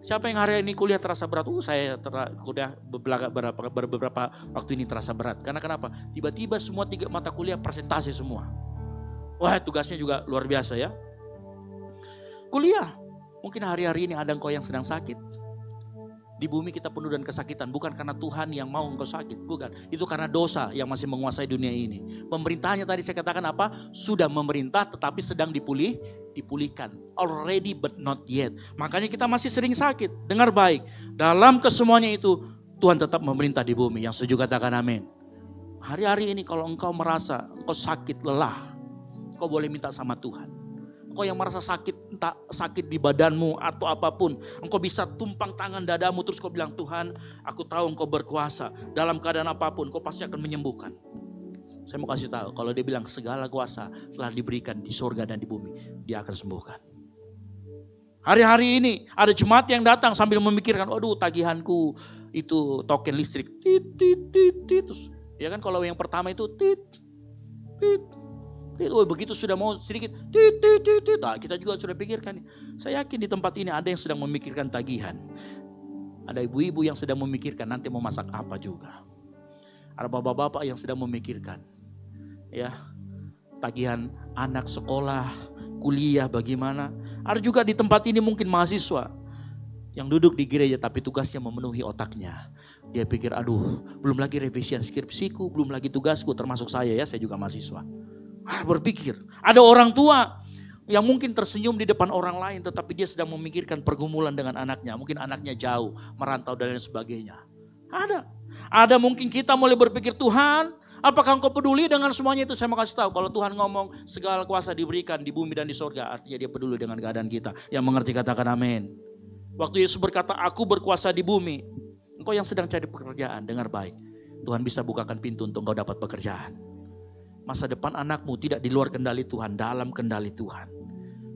Siapa yang hari ini kuliah terasa berat? Saya kuliah beberapa waktu ini terasa berat. Karena kenapa? Tiba-tiba semua 3 mata kuliah presentasi semua. Wah, tugasnya juga luar biasa ya. Kuliah. Mungkin hari-hari ini ada engkau yang sedang sakit. Di bumi kita penuh dan kesakitan. Bukan karena Tuhan yang mau engkau sakit. Bukan. Itu karena dosa yang masih menguasai dunia ini. Pemerintahnya tadi saya katakan apa? Sudah memerintah tetapi sedang dipulihkan. Already but not yet. Makanya kita masih sering sakit. Dengar baik. Dalam kesemuanya itu Tuhan tetap memerintah di bumi. Yang setuju katakan amin. Hari-hari ini kalau engkau merasa engkau sakit, lelah. Engkau boleh minta sama Tuhan. Engkau yang merasa sakit, entah sakit di badanmu atau apapun. Engkau bisa tumpang tangan dadamu terus kau bilang, Tuhan aku tahu engkau berkuasa. Dalam keadaan apapun kau pasti akan menyembuhkan. Saya mau kasih tahu, kalau dia bilang segala kuasa telah diberikan di surga dan di bumi, dia akan sembuhkan. Hari-hari ini ada jemaat yang datang sambil memikirkan, aduh tagihanku itu token listrik. Terus, ya kan kalau yang pertama itu begitu sudah mau sedikit, nah, kita juga sudah pikirkan. Saya yakin di tempat ini ada yang sedang memikirkan tagihan. Ada ibu-ibu yang sedang memikirkan nanti mau masak apa juga. Ada bapak-bapak yang sedang memikirkan, ya tagihan anak sekolah, kuliah bagaimana. Ada juga di tempat ini mungkin mahasiswa yang duduk di gereja tapi tugasnya memenuhi otaknya. Dia pikir, aduh belum lagi revisian skripsiku, belum lagi tugasku termasuk saya ya, saya juga mahasiswa. Berpikir. Ada orang tua yang mungkin tersenyum di depan orang lain, tetapi dia sedang memikirkan pergumulan dengan anaknya. Mungkin anaknya jauh, merantau dan lain sebagainya. Ada mungkin kita mulai berpikir, Tuhan, apakah Engkau peduli dengan semuanya itu? Saya mau kasih tahu, kalau Tuhan ngomong segala kuasa diberikan di bumi dan di sorga, artinya dia peduli dengan keadaan kita. Yang mengerti katakan amin. Waktu Yesus berkata, aku berkuasa di bumi. Engkau yang sedang cari pekerjaan, dengar baik. Tuhan bisa bukakan pintu untuk engkau dapat pekerjaan. Masa depan anakmu tidak di luar kendali Tuhan, dalam kendali Tuhan.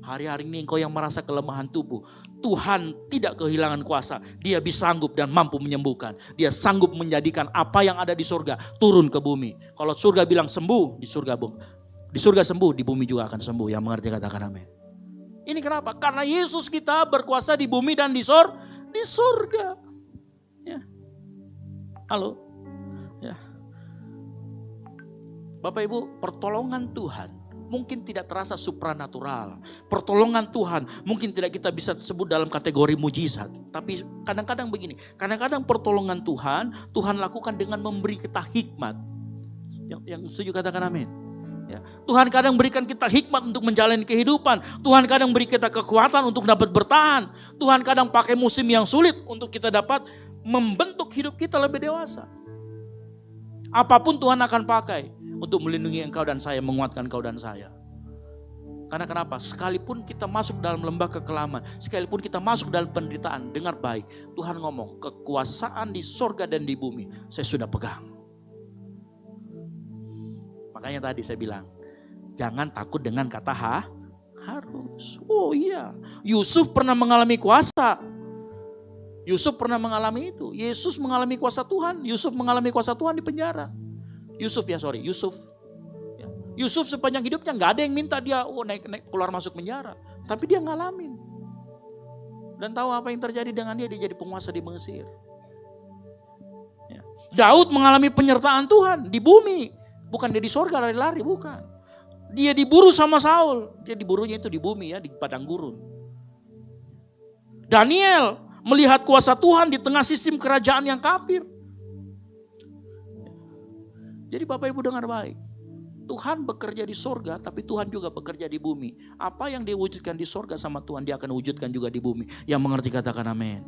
Hari-hari ini engkau yang merasa kelemahan tubuh, Tuhan tidak kehilangan kuasa. Dia bisa sanggup dan mampu menyembuhkan. Dia sanggup menjadikan apa yang ada di surga turun ke bumi. Kalau surga bilang sembuh, di surga sembuh, di bumi juga akan sembuh. Yang mengerti katakan amin. Ini kenapa? Karena Yesus kita berkuasa di bumi dan di surga. Ya. Halo. Ya. Bapak Ibu, pertolongan Tuhan mungkin tidak terasa supranatural. Pertolongan Tuhan mungkin tidak kita bisa sebut dalam kategori mujizat. Tapi kadang-kadang begini, kadang-kadang pertolongan Tuhan lakukan dengan memberi kita hikmat. Yang setuju katakan amin. Ya. Tuhan kadang berikan kita hikmat untuk menjalani kehidupan. Tuhan kadang beri kita kekuatan untuk dapat bertahan. Tuhan kadang pakai musim yang sulit untuk kita dapat membentuk hidup kita lebih dewasa. Apapun Tuhan akan pakai untuk melindungi engkau dan saya, menguatkan engkau dan saya. Karena kenapa? Sekalipun kita masuk dalam lembah kekelaman, sekalipun kita masuk dalam penderitaan, dengar baik, Tuhan ngomong, kekuasaan di sorga dan di bumi, saya sudah pegang. Makanya tadi saya bilang, jangan takut dengan kata harus. Oh iya, Yusuf pernah mengalami kuasa. Yusuf pernah mengalami itu. Yesus mengalami kuasa Tuhan. Yusuf mengalami kuasa Tuhan di penjara. Yusuf. Yusuf sepanjang hidupnya gak ada yang minta dia naik keluar masuk penjara. Tapi dia ngalamin. Dan tahu apa yang terjadi dengan dia? Dia jadi penguasa di Mesir. Ya. Daud mengalami penyertaan Tuhan di bumi. Bukan dia di sorga lari-lari, bukan. Dia diburu sama Saul. Dia diburunya itu di bumi ya, di padang gurun. Daniel melihat kuasa Tuhan di tengah sistem kerajaan yang kafir. Jadi Bapak Ibu dengar baik. Tuhan bekerja di sorga, tapi Tuhan juga bekerja di bumi. Apa yang dia wujudkan di sorga sama Tuhan, dia akan wujudkan juga di bumi. Yang mengerti katakan amin.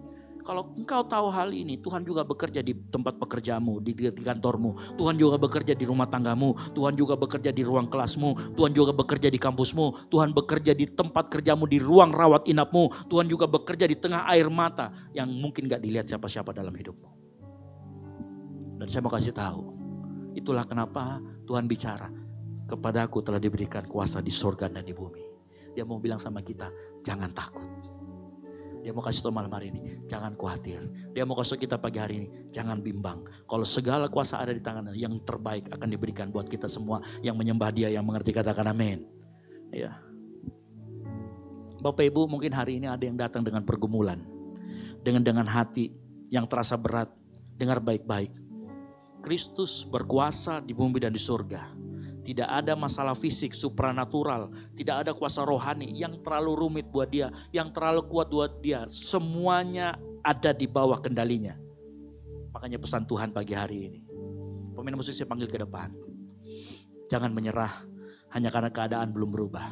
Kalau engkau tahu hal ini, Tuhan juga bekerja di tempat pekerjamu, di kantormu. Tuhan juga bekerja di rumah tanggamu. Tuhan juga bekerja di ruang kelasmu. Tuhan juga bekerja di kampusmu. Tuhan bekerja di tempat kerjamu, di ruang rawat inapmu. Tuhan juga bekerja di tengah air mata yang mungkin gak dilihat siapa-siapa dalam hidupmu. Dan saya mau kasih tahu, itulah kenapa Tuhan bicara, kepadaku telah diberikan kuasa di sorga dan di bumi. Dia mau bilang sama kita, jangan takut. Dia mau kasih tahu malam hari ini, jangan khawatir. Dia mau kasih kita pagi hari ini, jangan bimbang. Kalau segala kuasa ada di tangannya, yang terbaik akan diberikan buat kita semua yang menyembah Dia, yang mengerti katakan amin. Ya. Bapak Ibu, mungkin hari ini ada yang datang dengan pergumulan, dengan hati yang terasa berat. Dengar baik-baik. Kristus berkuasa di bumi dan di surga. Tidak ada masalah fisik, supranatural. Tidak ada kuasa rohani yang terlalu rumit buat dia. Yang terlalu kuat buat dia. Semuanya ada di bawah kendalinya. Makanya pesan Tuhan pagi hari ini. Pemain musik saya panggil ke depan. Jangan menyerah hanya karena keadaan belum berubah.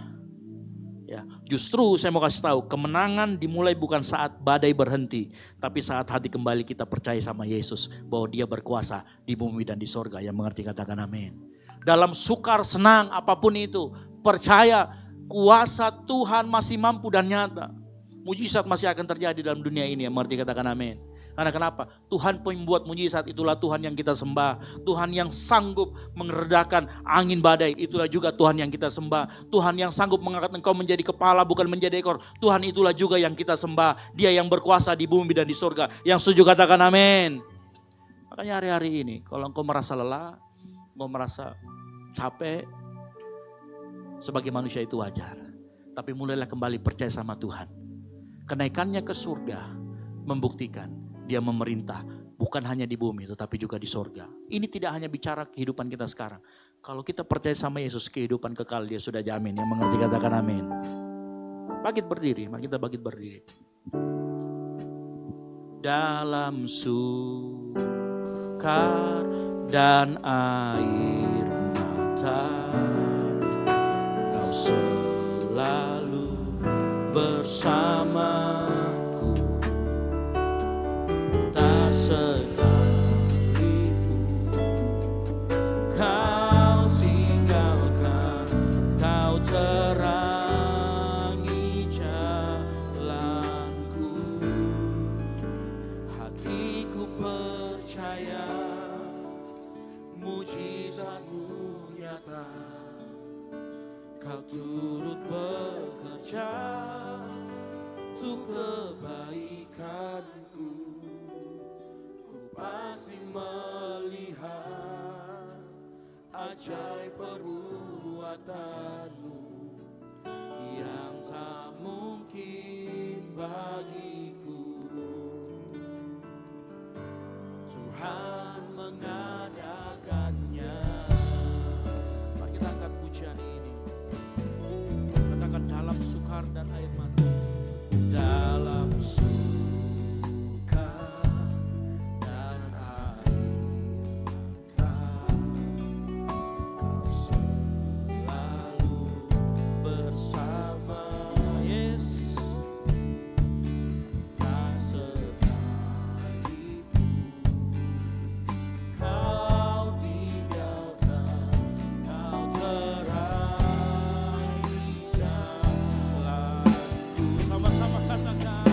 Ya, justru saya mau kasih tahu, kemenangan dimulai bukan saat badai berhenti. Tapi saat hati kembali kita percaya sama Yesus. Bahwa Dia berkuasa di bumi dan di sorga. Yang mengerti katakan amin. Dalam sukar, senang, apapun itu. Percaya kuasa Tuhan masih mampu dan nyata. Mujizat masih akan terjadi dalam dunia ini. Yang mengerti katakan amin. Karena kenapa? Tuhan pembuat mujizat, itulah Tuhan yang kita sembah. Tuhan yang sanggup mengeredakan angin badai, itulah juga Tuhan yang kita sembah. Tuhan yang sanggup mengangkat engkau menjadi kepala bukan menjadi ekor. Tuhan itulah juga yang kita sembah. Dia yang berkuasa di bumi dan di surga. Yang setuju katakan amin. Makanya hari-hari ini kalau engkau merasa lelah, engkau merasa capek, sebagai manusia itu wajar. Tapi mulailah kembali percaya sama Tuhan. Kenaikannya ke surga membuktikan Dia memerintah bukan hanya di bumi tetapi juga di sorga. Ini tidak hanya bicara kehidupan kita sekarang. Kalau kita percaya sama Yesus, kehidupan kekal Dia sudah jamin. Yang mengerti katakan amin. Bangkit berdiri, mari kita bangkit berdiri. Dalam sukar dan air mata, selalu bersamaku, tak sekalipun kau tinggalkan, kau terangi jalanku. Hatiku percaya mujizatmu nyata, kau turut bekerja untuk kebaikanku. Ku pasti melihat ajaib perbuatanmu yang tak mungkin bagiku. Tuhan mengadakannya. Mari kita angkat pujian ini. Katakan dalam sukar dan air mata. Dalam sukar dan air mata, kau selalu bersama. Yes. Tak sekalipun kau tinggalkan, kau terangi jalanku. Sama-sama katakan,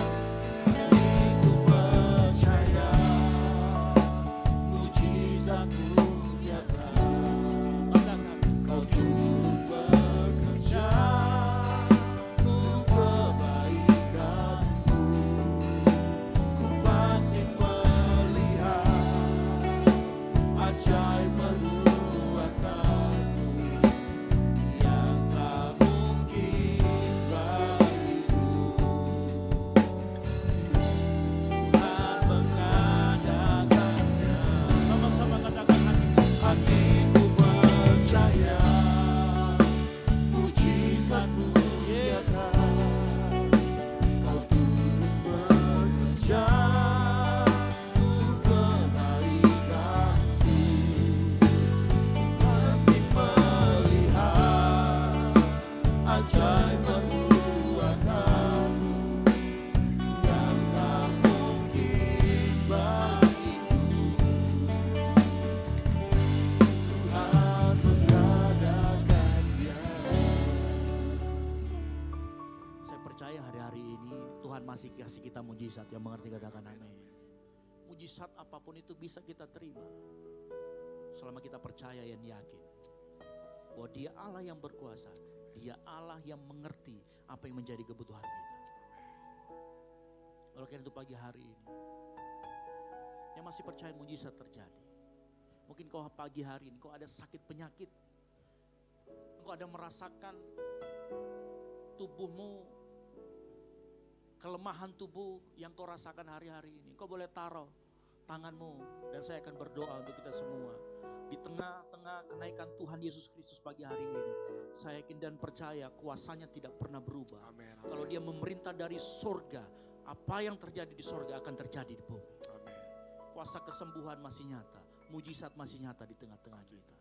hatiku percaya mujizatmu nyata. Katakan, kau turut bekerja untuk kebaikanku. Ku pasti melihat ajaib perbuatanmu yang tak mungkin bagiku. Tuhan mengadakannya. Sama-sama katakan, hatiku percaya mujizatmu nyata, kau turut bekerja untuk kebaikanku. Pasti melihat ajaib perbuatanmu yang tak mungkin bagiku. Tuhan mengadakannya. Saya percaya hari-hari ini Tuhan masih kasih kita mujizat. Yang mengerti katakan amin. Mujizat apapun itu bisa kita terima selama kita percaya dan yakin bahwa Dia Allah yang berkuasa, Dia Allah yang mengerti apa yang menjadi kebutuhan kita. Oleh karena itu pagi hari ini yang masih percaya mujizat terjadi, mungkin kau pagi hari ini kau ada sakit penyakit, kau ada merasakan tubuhmu, kelemahan tubuh yang kau rasakan hari-hari ini, kau boleh taruh tanganmu dan saya akan berdoa untuk kita semua. Di tengah-tengah kenaikan Tuhan Yesus Kristus pagi hari ini, saya yakin dan percaya kuasanya tidak pernah berubah. Amin. Kalau Dia memerintah dari sorga, apa yang terjadi di sorga akan terjadi di bumi. Amin. Kuasa kesembuhan masih nyata, mujizat masih nyata di tengah-tengah kita.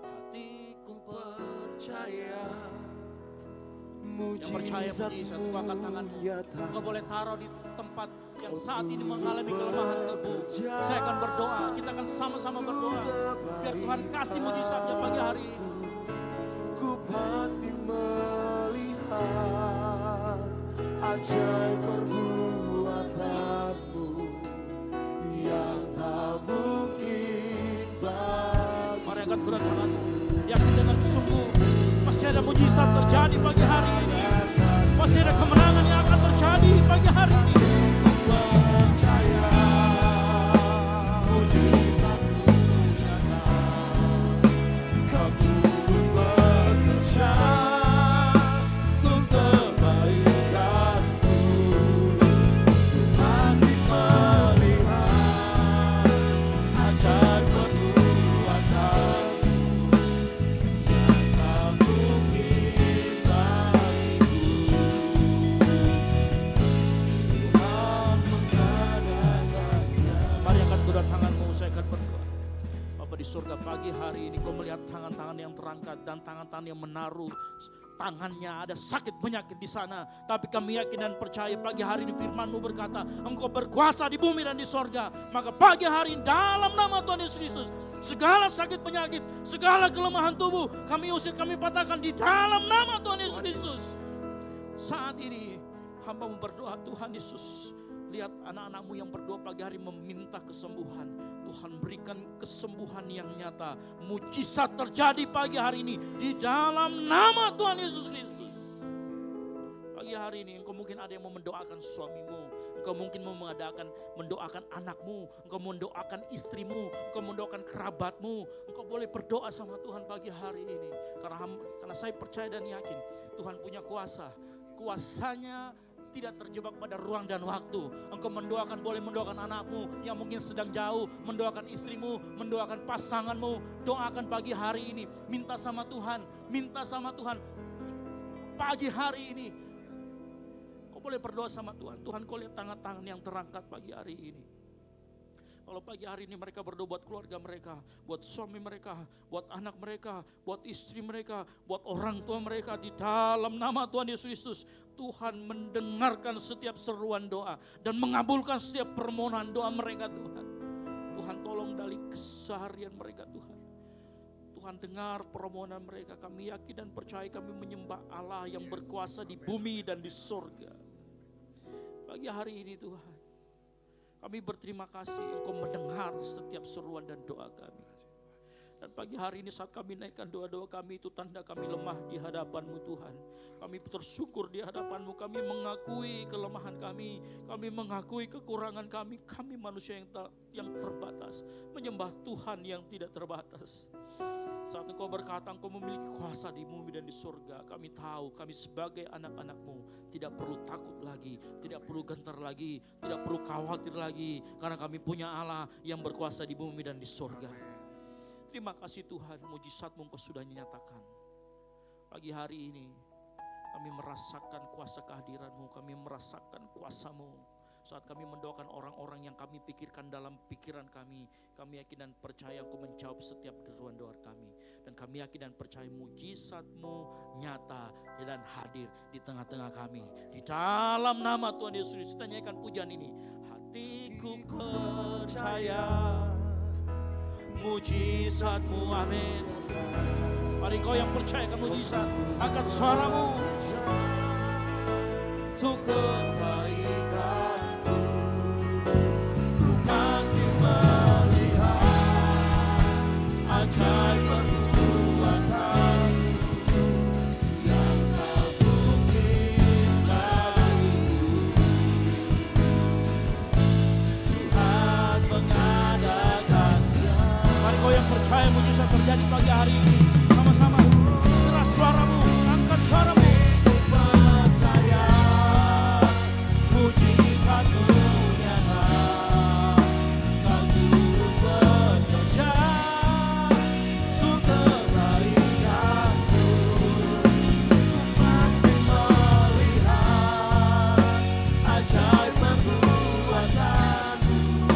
Hatiku percaya yang percaya mujizat, kau angkat tanganmu. Kau boleh taruh di tempat yang saat ini mengalami kelemahan tubuh. Saya akan berdoa, kita akan sama-sama berdoa. Biar Tuhan kasih mujizatnya pagi hari ini. Ku pasti melihat ajaib perbuatanmu yang tak mungkin bagiku. Mari angkat berat tanganmu. Yakin dengan sungguh pasti ada mujizat terjadi pagi hari ini. Pasti ada kemenangan yang akan terjadi pagi hari ini. Percaya mujizatmu nyata, kau turut bekerja untuk kebaikanku. Pasti melihat ajaib perbuatanmu yang tak mungkin bagiku. di surga. Pagi hari ini kau melihat tangan-tangan yang terangkat dan tangan-tangan yang menaruh tangannya, ada sakit penyakit di sana. Tapi kami yakin dan percaya pagi hari ini firman-Mu berkata, Engkau berkuasa di bumi dan di sorga. Maka pagi hari ini dalam nama Tuhan Yesus Kristus, segala sakit penyakit, segala kelemahan tubuh, kami usir, kami patahkan di dalam nama Tuhan Yesus Kristus. Saat ini hamba-Mu berdoa, Tuhan Yesus, lihat anak-anak-Mu yang berdoa pagi hari meminta kesembuhan. Tuhan berikan kesembuhan yang nyata. Mujizat terjadi pagi hari ini di dalam nama Tuhan Yesus Kristus. Pagi hari ini engkau mungkin ada yang mau mendoakan suamimu. Engkau mungkin mau mendoakan anakmu. Engkau mendoakan istrimu. Engkau mendoakan kerabatmu. Engkau boleh berdoa sama Tuhan pagi hari ini. Karena saya percaya dan yakin Tuhan punya kuasa. Kuasanya tidak terjebak pada ruang dan waktu. Engkau mendoakan, boleh mendoakan anakmu yang mungkin sedang jauh, mendoakan istrimu, mendoakan pasanganmu. Doakan pagi hari ini, minta sama Tuhan, pagi hari ini. Kau boleh berdoa sama Tuhan. Tuhan, kau lihat tangan-tangan yang terangkat pagi hari ini. Kalau pagi hari ini mereka berdoa buat keluarga mereka, buat suami mereka, buat anak mereka, buat istri mereka, buat orang tua mereka, di dalam nama Tuhan Yesus Kristus, Tuhan mendengarkan setiap seruan doa dan mengabulkan setiap permohonan doa mereka, Tuhan. Tuhan tolong dari keseharian mereka, Tuhan. Tuhan dengar permohonan mereka. Kami yakin dan percaya kami menyembah Allah yang berkuasa di bumi dan di surga. Pagi hari ini Tuhan, kami berterima kasih Engkau mendengar setiap seruan dan doa kami. Dan pagi hari ini saat kami naikkan doa-doa kami, itu tanda kami lemah di hadapan-Mu Tuhan. Kami bersyukur di hadapan-Mu, kami mengakui kelemahan kami mengakui kekurangan kami manusia yang terbatas, menyembah Tuhan yang tidak terbatas. Saat Engkau berkata Engkau memiliki kuasa di bumi dan di surga, kami tahu kami sebagai anak-anak-Mu tidak perlu takut lagi, tidak perlu gentar lagi, tidak perlu khawatir lagi, karena kami punya Allah yang berkuasa di bumi dan di surga. Terima kasih Tuhan, mujizat-Mu Engkau sudah nyatakan. Pagi hari ini kami merasakan kuasa kehadiran-Mu, kami merasakan kuasa-Mu. Saat kami mendoakan orang-orang yang kami pikirkan dalam pikiran kami yakin dan percaya Engkau menjawab setiap deruan doa kami. Dan kami yakin dan percaya mujizat-Mu nyata dan hadir di tengah-tengah kami. Di dalam nama Tuhan Yesus Kristus, kita nyanyikan pujian ini. Hatiku percaya mujizat-Mu, amin. Mari kau yang percayakan mujizat, angkat suaramu. Untuk kebaikan ajaib perbuatan yang tak mungkin bagiku. Tuhan mengadakannya. Mari kau yang percaya mujizat terjadi pagi hari ini, sama-sama keras suaramu, angkat suaramu. Percaya mujizat-Mu nyata, Kau turun berdahsyat. Ajaib perbuatan-Mu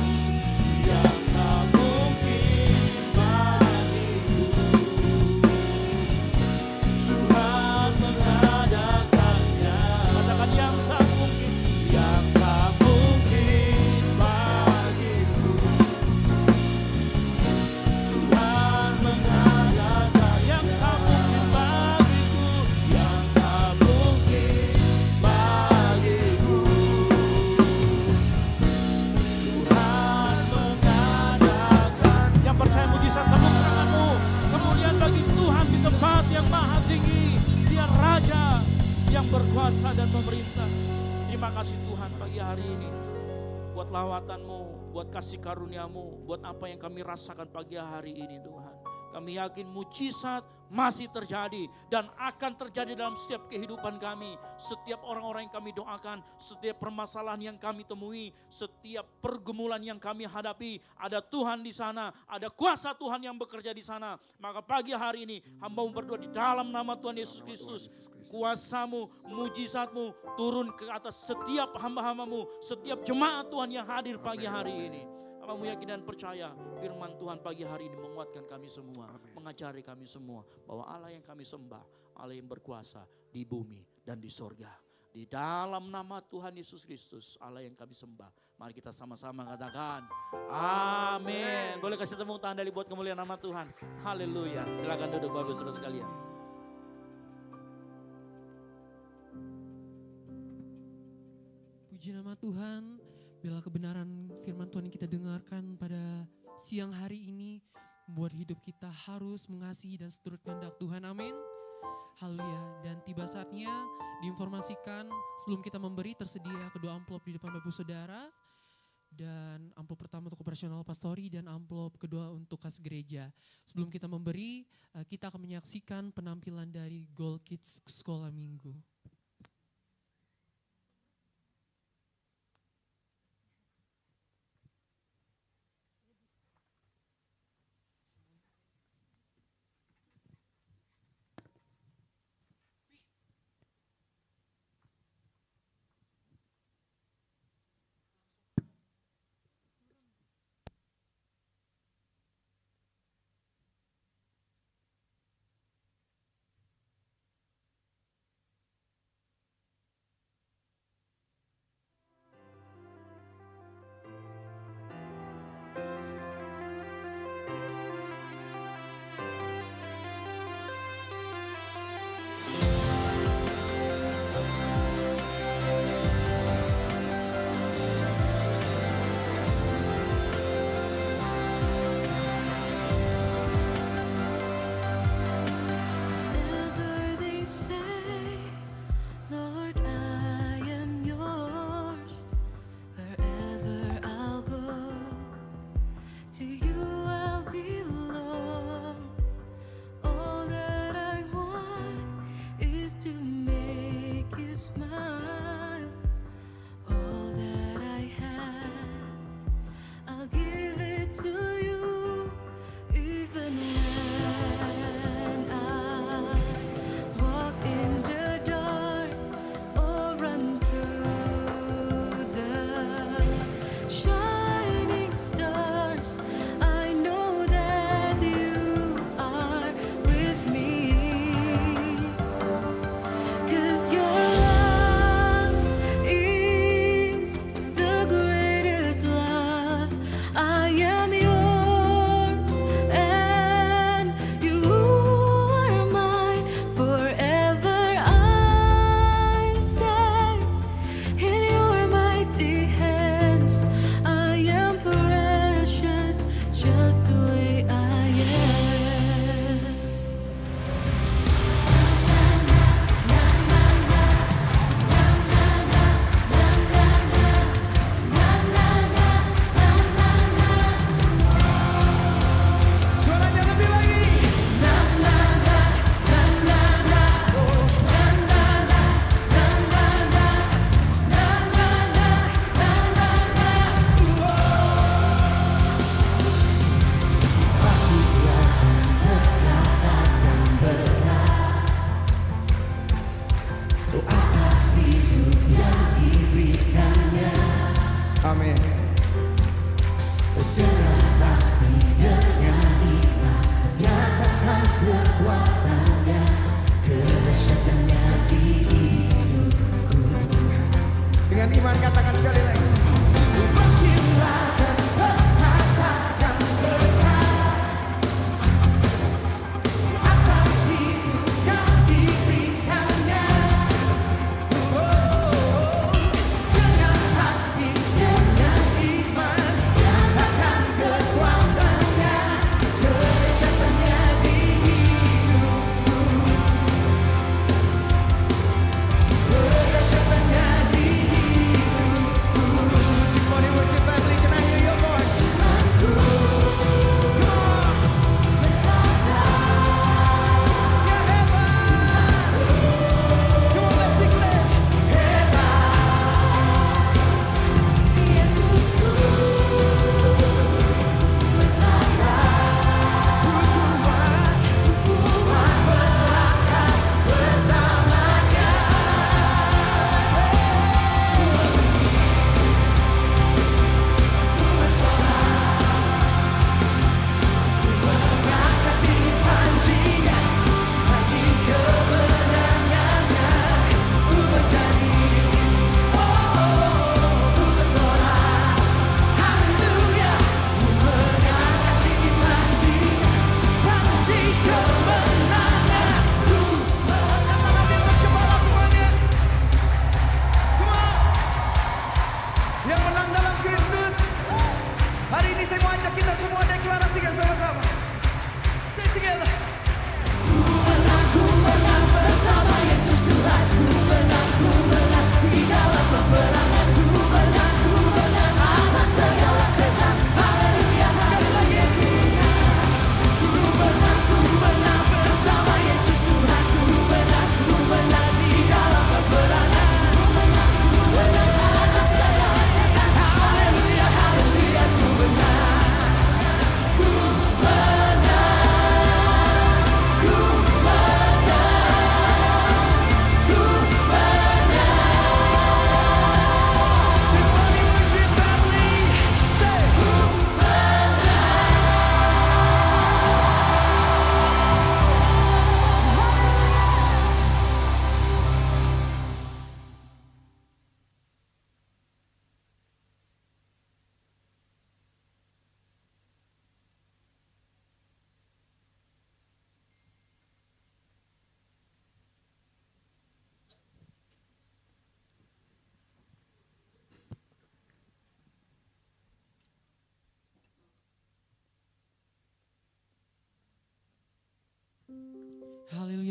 yang tak mungkin bagiku. Tuhan mengadakannya. Katakan yang tak mungkin, yang tak mungkin bagiku. Tuhan mengadakan yang tak mungkin bagiku, yang tak mungkin bagiku. Tuhan mengadakan. Yang percaya mujizat, tepuk tanganmu. Kemuliaan bagi Tuhan di tempat yang maha tinggi. Dia Raja yang berkuasa dan memerintah. Terima kasih Tuhan pagi hari ini. Buat lawatan-Mu, buat kasih karunia-Mu, buat apa yang kami rasakan pagi hari ini Tuhan. Kami yakin mujizat masih terjadi dan akan terjadi dalam setiap kehidupan kami. Setiap orang-orang yang kami doakan, setiap permasalahan yang kami temui, setiap pergumulan yang kami hadapi, ada Tuhan di sana, ada kuasa Tuhan yang bekerja di sana. Maka pagi hari ini hamba-Mu berdoa di dalam nama Tuhan Yesus Kristus. Kuasa-Mu, mujizat-Mu turun ke atas setiap hamba-hamba-Mu, setiap jemaat Tuhan yang hadir pagi hari ini. Kami yakin dan percaya firman Tuhan pagi hari ini menguatkan kami semua. Mengajari kami semua bahwa Allah yang kami sembah, Allah yang berkuasa di bumi dan di sorga. Di dalam nama Tuhan Yesus Kristus, Allah yang kami sembah. Mari kita sama-sama katakan, amin. Boleh kasih tepuk tangan dari buat kemuliaan nama Tuhan. Haleluya. Silakan duduk Bapak Saudara sekalian. Puji nama Tuhan, bila kebenaran firman Tuhan yang kita dengarkan pada siang hari ini membuat hidup kita harus mengasihi dan seturut kehendak Tuhan. Amin. Haleluya. Dan tiba saatnya diinformasikan sebelum kita memberi tersedia kedua amplop di depan Bapak Saudara. Dan amplop pertama untuk operasional pastori dan amplop kedua untuk kas gereja. Sebelum kita memberi, kita akan menyaksikan penampilan dari Gold Kids Sekolah Minggu.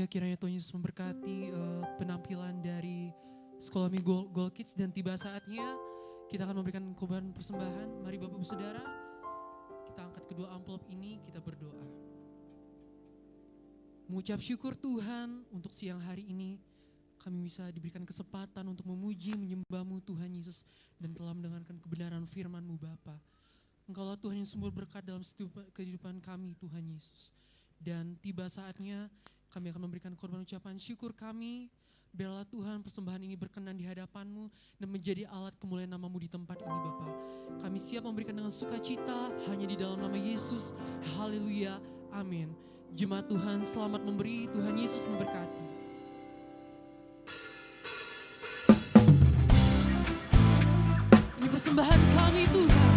Haleluya, kiranya Tuhan Yesus memberkati penampilan dari Sekolah Minggu Gold Kids, dan tiba saatnya kita akan memberikan korban persembahan. Mari Bapak Ibu Saudara, kita angkat kedua amplop ini, kita berdoa. Mengucap syukur Tuhan untuk siang hari ini, kami bisa diberikan kesempatan untuk memuji, menyembah-Mu Tuhan Yesus, dan telah mendengarkan kebenaran firman-Mu Bapa. Engkaulah Tuhan yang sumber berkat dalam kehidupan kami Tuhan Yesus. Dan tiba saatnya kami akan memberikan korban ucapan syukur kami. Biarlah Tuhan persembahan ini berkenan di hadapan-Mu dan menjadi alat kemuliaan nama-Mu di tempat ini Bapa. Kami siap memberikan dengan sukacita hanya di dalam nama Yesus. Haleluya, amin. Jemaat Tuhan selamat memberi, Tuhan Yesus memberkati. Ini persembahan kami Tuhan.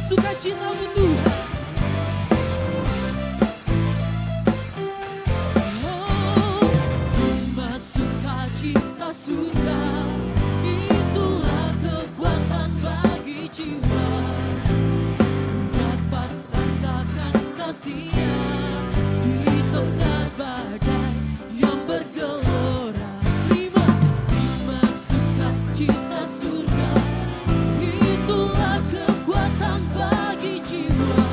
Sukacita-Mu Tuhan. Oh, terima sukacita surga, itulah kekuatan bagi jiwa. Ku dapat rasakan kasih-Nya di tengah badai yang bergelora. Terima sukacita surga, itulah kekuatan bagi jiwa.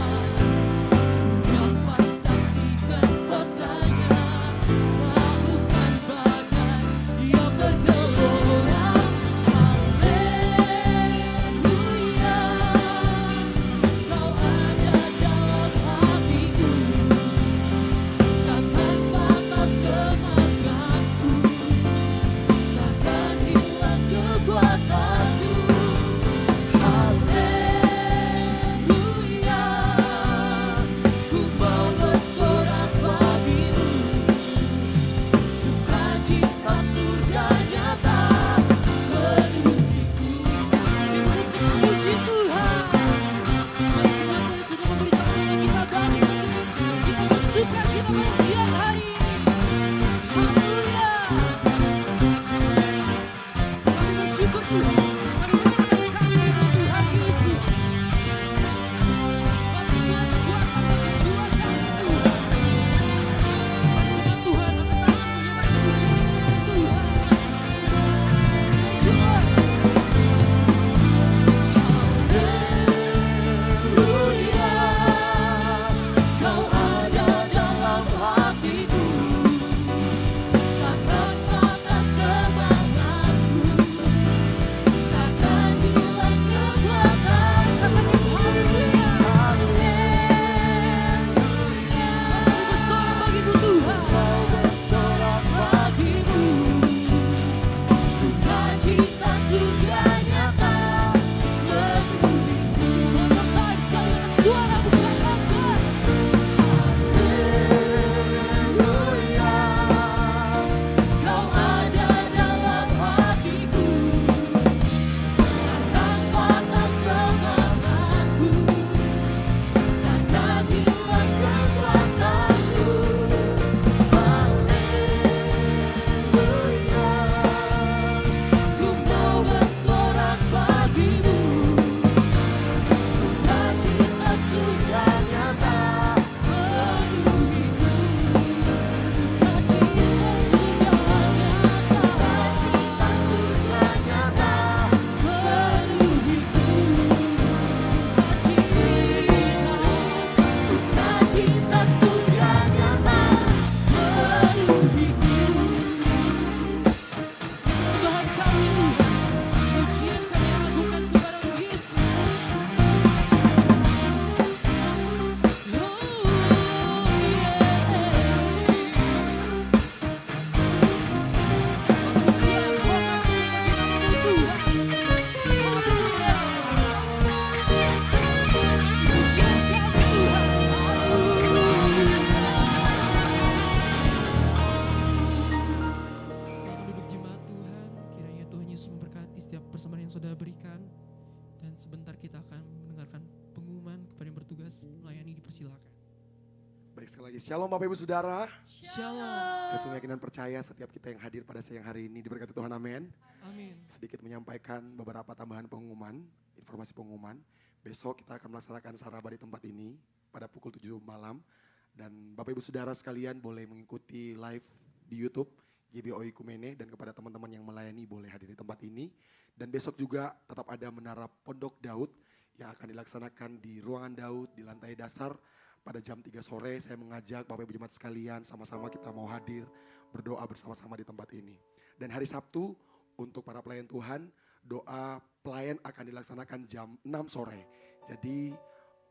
Baik, sekali lagi. Shalom Bapak Ibu Saudara. Shalom. Saya sungguh yakin dan percaya setiap kita yang hadir pada siang hari ini diberkati Tuhan, amin. Amin. Sedikit menyampaikan beberapa tambahan pengumuman, informasi pengumuman. Besok kita akan melaksanakan saraba di tempat ini pada pukul 7 malam. Dan Bapak Ibu Saudara sekalian boleh mengikuti live di YouTube GBO Ikumene, dan kepada teman-teman yang melayani boleh hadir di tempat ini. Dan besok juga tetap ada menara Pondok Daud yang akan dilaksanakan di ruangan Daud di lantai dasar pada jam 3 sore. Saya mengajak Bapak Ibu Jemaat sekalian sama-sama kita mau hadir berdoa bersama-sama di tempat ini. Dan hari Sabtu untuk para pelayan Tuhan, doa pelayan akan dilaksanakan jam 6 sore. Jadi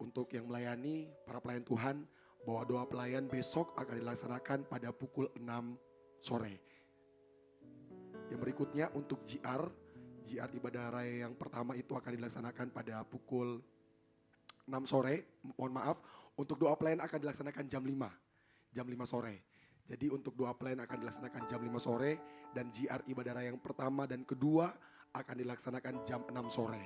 untuk yang melayani para pelayan Tuhan, bahwa doa pelayan besok akan dilaksanakan pada pukul 6 sore. Yang berikutnya untuk GR ibadah raya yang pertama itu akan dilaksanakan pada pukul 6 sore. Mohon maaf, untuk doa pelayan akan dilaksanakan jam 5 sore. Jadi untuk doa pelayan akan dilaksanakan jam 5 sore, dan GR ibadah raya yang pertama dan kedua akan dilaksanakan jam 6 sore.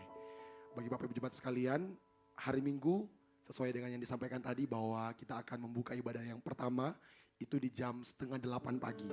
Bagi Bapak Ibu Jemaat sekalian, hari Minggu sesuai dengan yang disampaikan tadi bahwa kita akan membuka ibadah yang pertama itu di jam 7:30 pagi.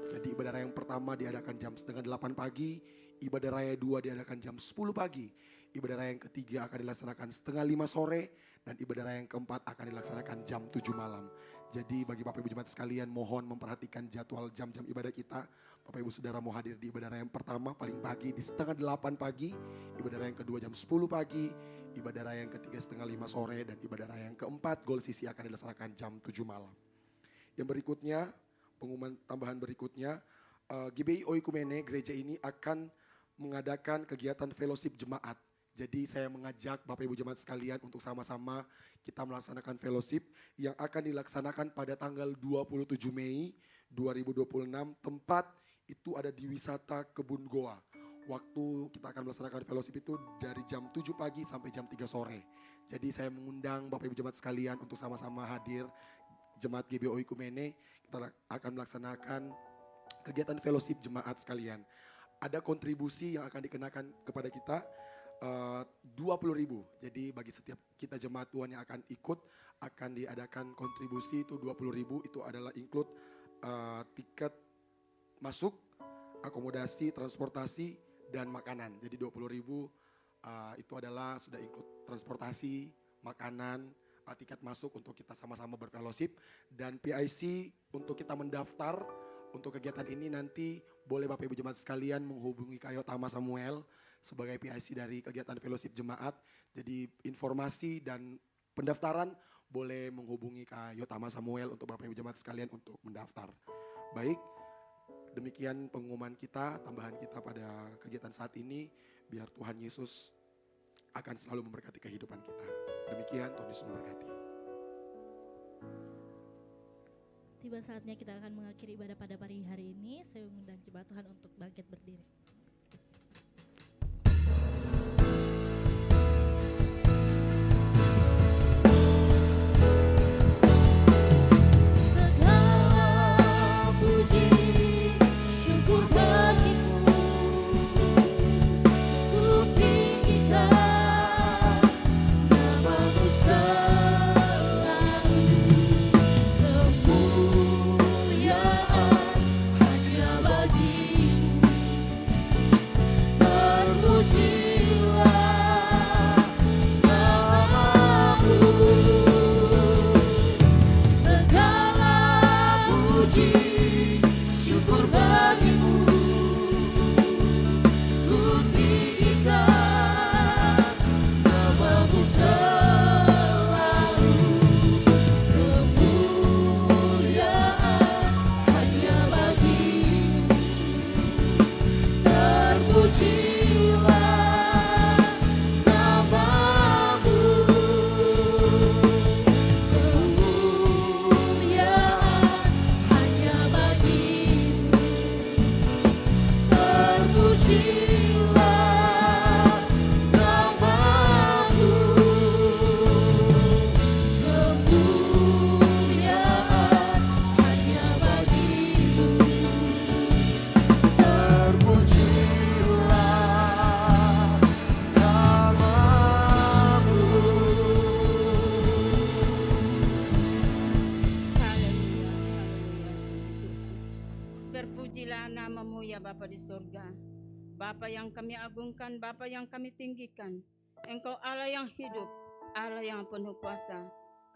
Jadi ibadah raya yang pertama diadakan jam 7:30 pagi, ibadah raya 2 diadakan jam 10 pagi, ibadah raya yang ketiga akan dilaksanakan 4:30 sore, dan ibadah raya yang keempat akan dilaksanakan jam 7 malam. Jadi bagi Bapak Ibu Jemaat sekalian, mohon memperhatikan jadwal jam-jam ibadah kita. Bapak Ibu Saudara mau hadir di ibadah raya yang pertama paling pagi di 7:30 pagi, ibadah raya yang kedua jam 10 pagi, ibadah raya yang ketiga 4:30 sore, dan ibadah raya yang keempat Goal Sisi akan dilaksanakan jam 7 malam. Yang berikutnya, pengumuman tambahan berikutnya, GBI Oikumene, gereja ini akan mengadakan kegiatan fellowship jemaat. Jadi saya mengajak Bapak Ibu Jemaat sekalian untuk sama-sama kita melaksanakan fellowship yang akan dilaksanakan pada tanggal 27 Mei 2026. Tempat itu ada di Wisata Kebun Goa. Waktu kita akan melaksanakan fellowship itu dari jam 7 pagi sampai jam 3 sore. Jadi saya mengundang Bapak Ibu Jemaat sekalian untuk sama-sama hadir. Jemaat GBO Ikumene, kita akan melaksanakan kegiatan fellowship jemaat sekalian. Ada kontribusi yang akan dikenakan kepada kita 20.000. Jadi bagi setiap kita jemaat Tuhan yang akan ikut, akan diadakan kontribusi itu 20.000. Itu adalah include tiket masuk, akomodasi, transportasi, dan makanan. Jadi 20.000 itu adalah sudah include transportasi, makanan, tiket masuk untuk kita sama-sama berfellowship, dan PIC untuk kita mendaftar untuk kegiatan ini. Nanti boleh Bapak Ibu Jemaat sekalian menghubungi Kak Yotama Samuel sebagai PIC dari kegiatan fellowship jemaat. Jadi informasi dan pendaftaran boleh menghubungi Kak Yotama Samuel untuk Bapak Ibu Jemaat sekalian untuk mendaftar. Baik, demikian pengumuman kita, tambahan kita pada kegiatan saat ini. Biar Tuhan Yesus akan selalu memberkati kehidupan kita. Demikian, Tuhan Yesus memberkati. Tiba saatnya kita akan mengakhiri ibadah pada pagi hari ini. Saya mengundang jemaat Tuhan untuk bangkit berdiri. Segala puji syukur bagimu, ku tinggikan namamu selalu. Kemuliaan hanya bagimu, terpujilah namamu. Segala puji syukur bagimu, ku tinggikan namamu selalu. Kemuliaan hanya bagimu, terpujilah namamu. Kemuliaan hanya bagimu, terpujilah namamu. Kemuliaan hanya bagimu, terpujilah Terpujilah nama-Mu ya Bapa di surga. Bapa yang kami agungkan, Bapa yang kami tinggikan. Engkau Allah yang hidup, Allah yang penuh kuasa.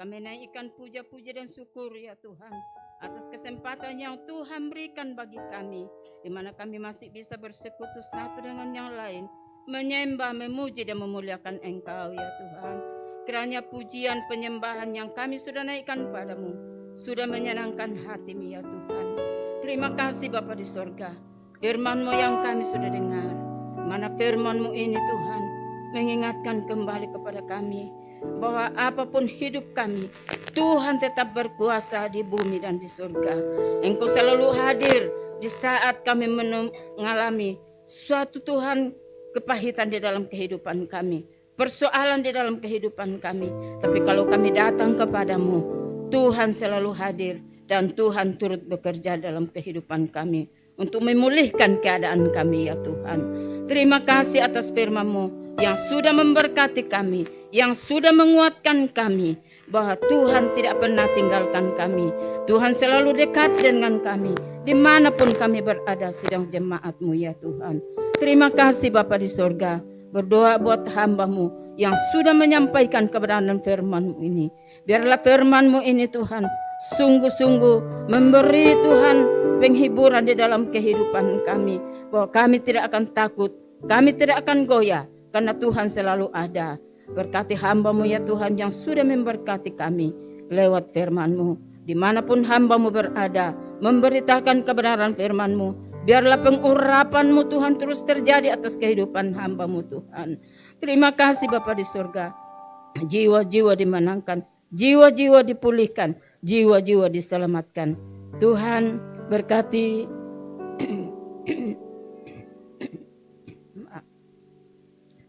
Kami naikkan puja-puji dan syukur ya Tuhan atas kesempatan yang Tuhan berikan bagi kami, di mana kami masih bisa bersekutu satu dengan yang lain, menyembah, memuji dan memuliakan Engkau ya Tuhan. Kiranya pujian penyembahan yang kami sudah naikkan padamu sudah menyenangkan hati-Mu ya Tuhan. Terima kasih Bapa di sorga, firman-Mu yang kami sudah dengar, mana firman-Mu ini Tuhan mengingatkan kembali kepada kami bahwa apapun hidup kami, Tuhan tetap berkuasa di bumi dan di surga. Engkau selalu hadir di saat kami mengalami suatu Tuhan kepahitan di dalam kehidupan kami, persoalan di dalam kehidupan kami. Tapi kalau kami datang kepadamu, Tuhan selalu hadir dan Tuhan turut bekerja dalam kehidupan kami untuk memulihkan keadaan kami ya Tuhan. Terima kasih atas firman-Mu yang sudah memberkati kami, yang sudah menguatkan kami, bahwa Tuhan tidak pernah tinggalkan kami. Tuhan selalu dekat dengan kami, dimanapun kami berada sidang jemaat-Mu ya Tuhan. Terima kasih Bapa di sorga. Berdoa buat hamba-Mu yang sudah menyampaikan kebenaran firman-Mu ini. Biarlah firman-Mu ini Tuhan sungguh-sungguh memberi Tuhan penghiburan di dalam kehidupan kami, bahwa kami tidak akan takut, kami tidak akan goyah, karena Tuhan selalu ada. Berkati hamba-Mu ya Tuhan yang sudah memberkati kami lewat firman-Mu, dimanapun hamba-Mu berada, memberitakan kebenaran firman-Mu. Biarlah pengurapan-Mu Tuhan terus terjadi atas kehidupan hamba-Mu Tuhan. Terima kasih Bapa di surga. Jiwa-jiwa dimenangkan, jiwa-jiwa dipulihkan, jiwa-jiwa diselamatkan. Tuhan berkati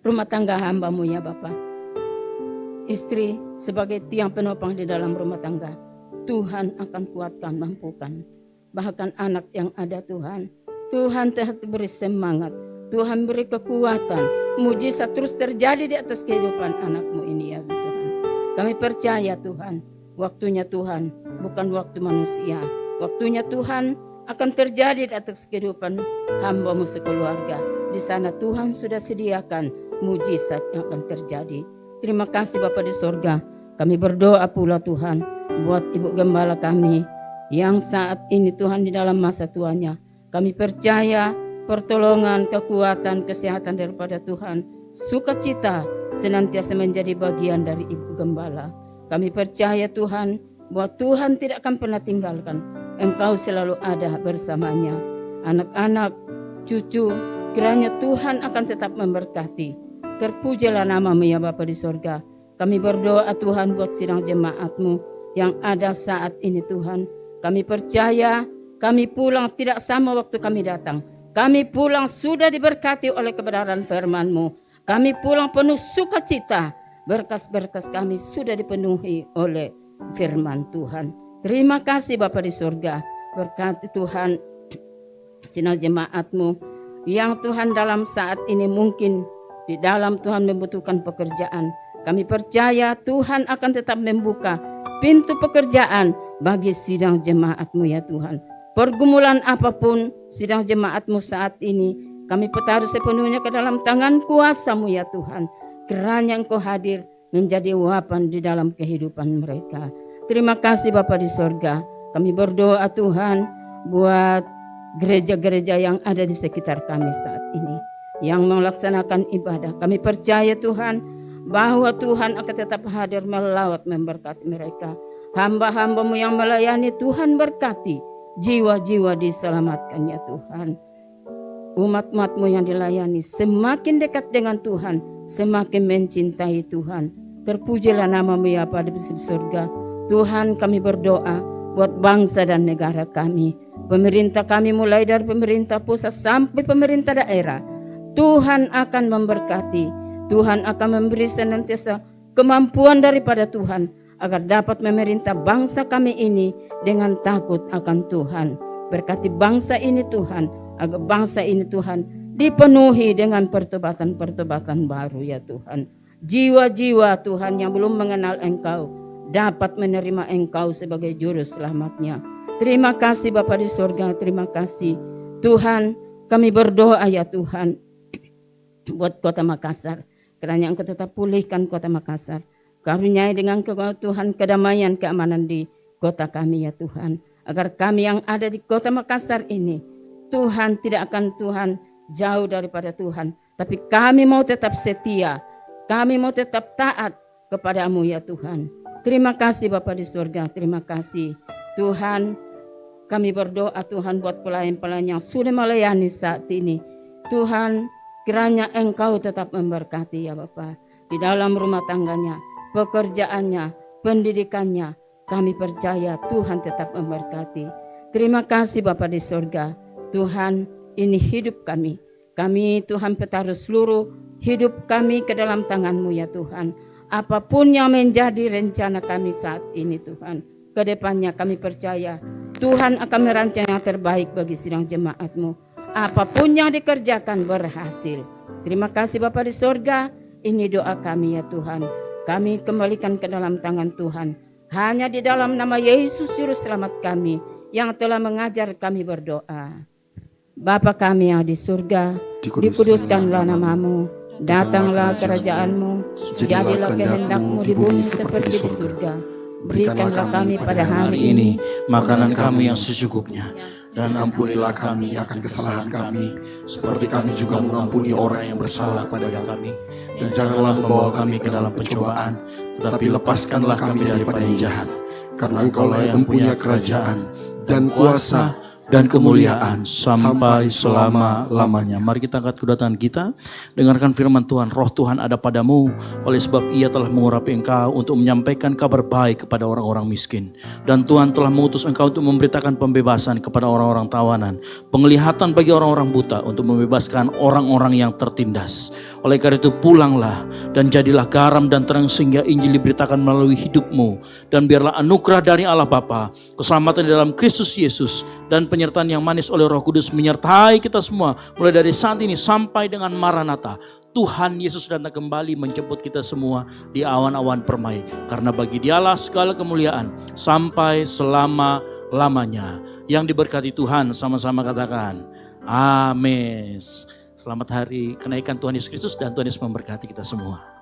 rumah tangga hamba-Mu ya Bapa. Istri sebagai tiang penopang di dalam rumah tangga, Tuhan akan kuatkan, mampukan. Bahkan anak yang ada Tuhan tetap beri semangat, Tuhan beri kekuatan, mujizat terus terjadi di atas kehidupan anak-Mu ini ya Tuhan. Kami percaya Tuhan, waktunya Tuhan bukan waktu manusia. Waktunya Tuhan akan terjadi di atas kehidupan hamba-Mu sekeluarga. Di sana Tuhan sudah sediakan mujizat yang akan terjadi. Terima kasih Bapa di sorga. Kami berdoa pula Tuhan buat Ibu Gembala kami yang saat ini Tuhan di dalam masa tuanya. Kami percaya pertolongan, kekuatan, kesehatan daripada Tuhan, sukacita senantiasa menjadi bagian dari Ibu Gembala. Kami percaya Tuhan bahwa Tuhan tidak akan pernah tinggalkan. Engkau selalu ada bersamanya. Anak-anak, cucu, kiranya Tuhan akan tetap memberkati. Terpujilah nama-Mu ya Bapa di sorga. Kami berdoa Tuhan buat sidang jemaat-Mu yang ada saat ini Tuhan. Kami percaya kami pulang tidak sama waktu kami datang. Kami pulang sudah diberkati oleh kebenaran firman-Mu. Kami pulang penuh sukacita. Berkas-berkas kami sudah dipenuhi oleh firman Tuhan. Terima kasih Bapa di surga. Berkati Tuhan sidang jemaat-Mu yang Tuhan dalam saat ini mungkin di dalam Tuhan membutuhkan pekerjaan. Kami percaya Tuhan akan tetap membuka pintu pekerjaan bagi sidang jemaat-Mu ya Tuhan. Pergumulan apapun sidang jemaat-Mu saat ini, kami taruh sepenuhnya ke dalam tangan kuasa-Mu ya Tuhan. Kiranya Engkau hadir menjadi uapan di dalam kehidupan mereka. Terima kasih Bapa di sorga. Kami berdoa Tuhan buat gereja-gereja yang ada di sekitar kami saat ini, yang melaksanakan ibadah. Kami percaya Tuhan bahwa Tuhan akan tetap hadir melawat memberkati mereka. Hamba-hamba-Mu yang melayani Tuhan berkati. Jiwa-jiwa diselamatkan ya Tuhan. Umat-umat-Mu yang dilayani semakin dekat dengan Tuhan, semakin mencintai Tuhan. Terpujilah nama-Mu ya Bapa di surga. Tuhan kami berdoa buat bangsa dan negara kami. Pemerintah kami mulai dari pemerintah pusat sampai pemerintah daerah. Tuhan akan memberkati. Tuhan akan memberi senantiasa kemampuan daripada Tuhan agar dapat memerintah bangsa kami ini dengan takut akan Tuhan. Berkati bangsa ini Tuhan, agar bangsa ini Tuhan dipenuhi dengan pertobatan-pertobatan baru ya Tuhan. Jiwa-jiwa Tuhan yang belum mengenal Engkau dapat menerima Engkau sebagai juru selamatnya. Terima kasih Bapa di surga, terima kasih. Tuhan, kami berdoa ya Tuhan, buat kota Makassar. Kiranya Engkau tetap pulihkan kota Makassar. Karuniai dengan Tuhan kedamaian, keamanan di kota kami ya Tuhan. Agar kami yang ada di kota Makassar ini, Tuhan tidak akan Tuhan jauh daripada Tuhan. Tapi kami mau tetap setia, kami mau tetap taat kepada-Mu ya Tuhan. Terima kasih Bapa di surga, terima kasih. Tuhan, kami berdoa Tuhan buat pelayan-pelayan yang sudah melayani saat ini. Tuhan, kiranya Engkau tetap memberkati ya Bapa. Di dalam rumah tangganya, pekerjaannya, pendidikannya, kami percaya Tuhan tetap memberkati. Terima kasih Bapa di surga. Tuhan, ini hidup kami. Kami Tuhan taruh seluruh hidup kami ke dalam tangan-Mu ya Tuhan. Apapun yang menjadi rencana kami saat ini Tuhan, ke depannya kami percaya Tuhan akan merancang yang terbaik bagi sidang jemaat-Mu. Apapun yang dikerjakan berhasil. Terima kasih Bapa di surga. Ini doa kami ya Tuhan. Kami kembalikan ke dalam tangan Tuhan. Hanya di dalam nama Yesus Juru Selamat kami yang telah mengajar kami berdoa. Bapa kami yang di surga, dikuduskanlah nama-Mu. Datanglah kerajaan-Mu, jadilah kehendak-Mu di bumi seperti di surga. Berikanlah kami pada hari ini makanan kami yang secukupnya, dan ampunilah kami akan kesalahan kami, seperti kami juga mengampuni orang yang bersalah kepada kami. Dan janganlah membawa kami ke dalam pencobaan, tetapi lepaskanlah kami daripada yang jahat. Karena Engkaulah yang punya kerajaan dan kuasa dan kemuliaan sampai selama-lamanya. Mari kita angkat kedua tangan kita, dengarkan firman Tuhan. Roh Tuhan ada padamu, oleh sebab Ia telah mengurapi engkau untuk menyampaikan kabar baik kepada orang-orang miskin. Dan Tuhan telah mengutus engkau untuk memberitakan pembebasan kepada orang-orang tawanan, penglihatan bagi orang-orang buta, untuk membebaskan orang-orang yang tertindas. Oleh karena itu pulanglah dan jadilah garam dan terang, sehingga Injil diberitakan melalui hidupmu. Dan biarlah anugerah dari Allah Bapa, keselamatan di dalam Kristus Yesus, dan penyertaan yang manis oleh Roh Kudus menyertai kita semua mulai dari saat ini sampai dengan Maranatha. Tuhan Yesus datang kembali menjemput kita semua di awan-awan permai, karena bagi Dialah segala kemuliaan sampai selama-lamanya. Yang diberkati Tuhan sama-sama katakan amin. Selamat hari kenaikan Tuhan Yesus Kristus, dan Tuhan Yesus memberkati kita semua.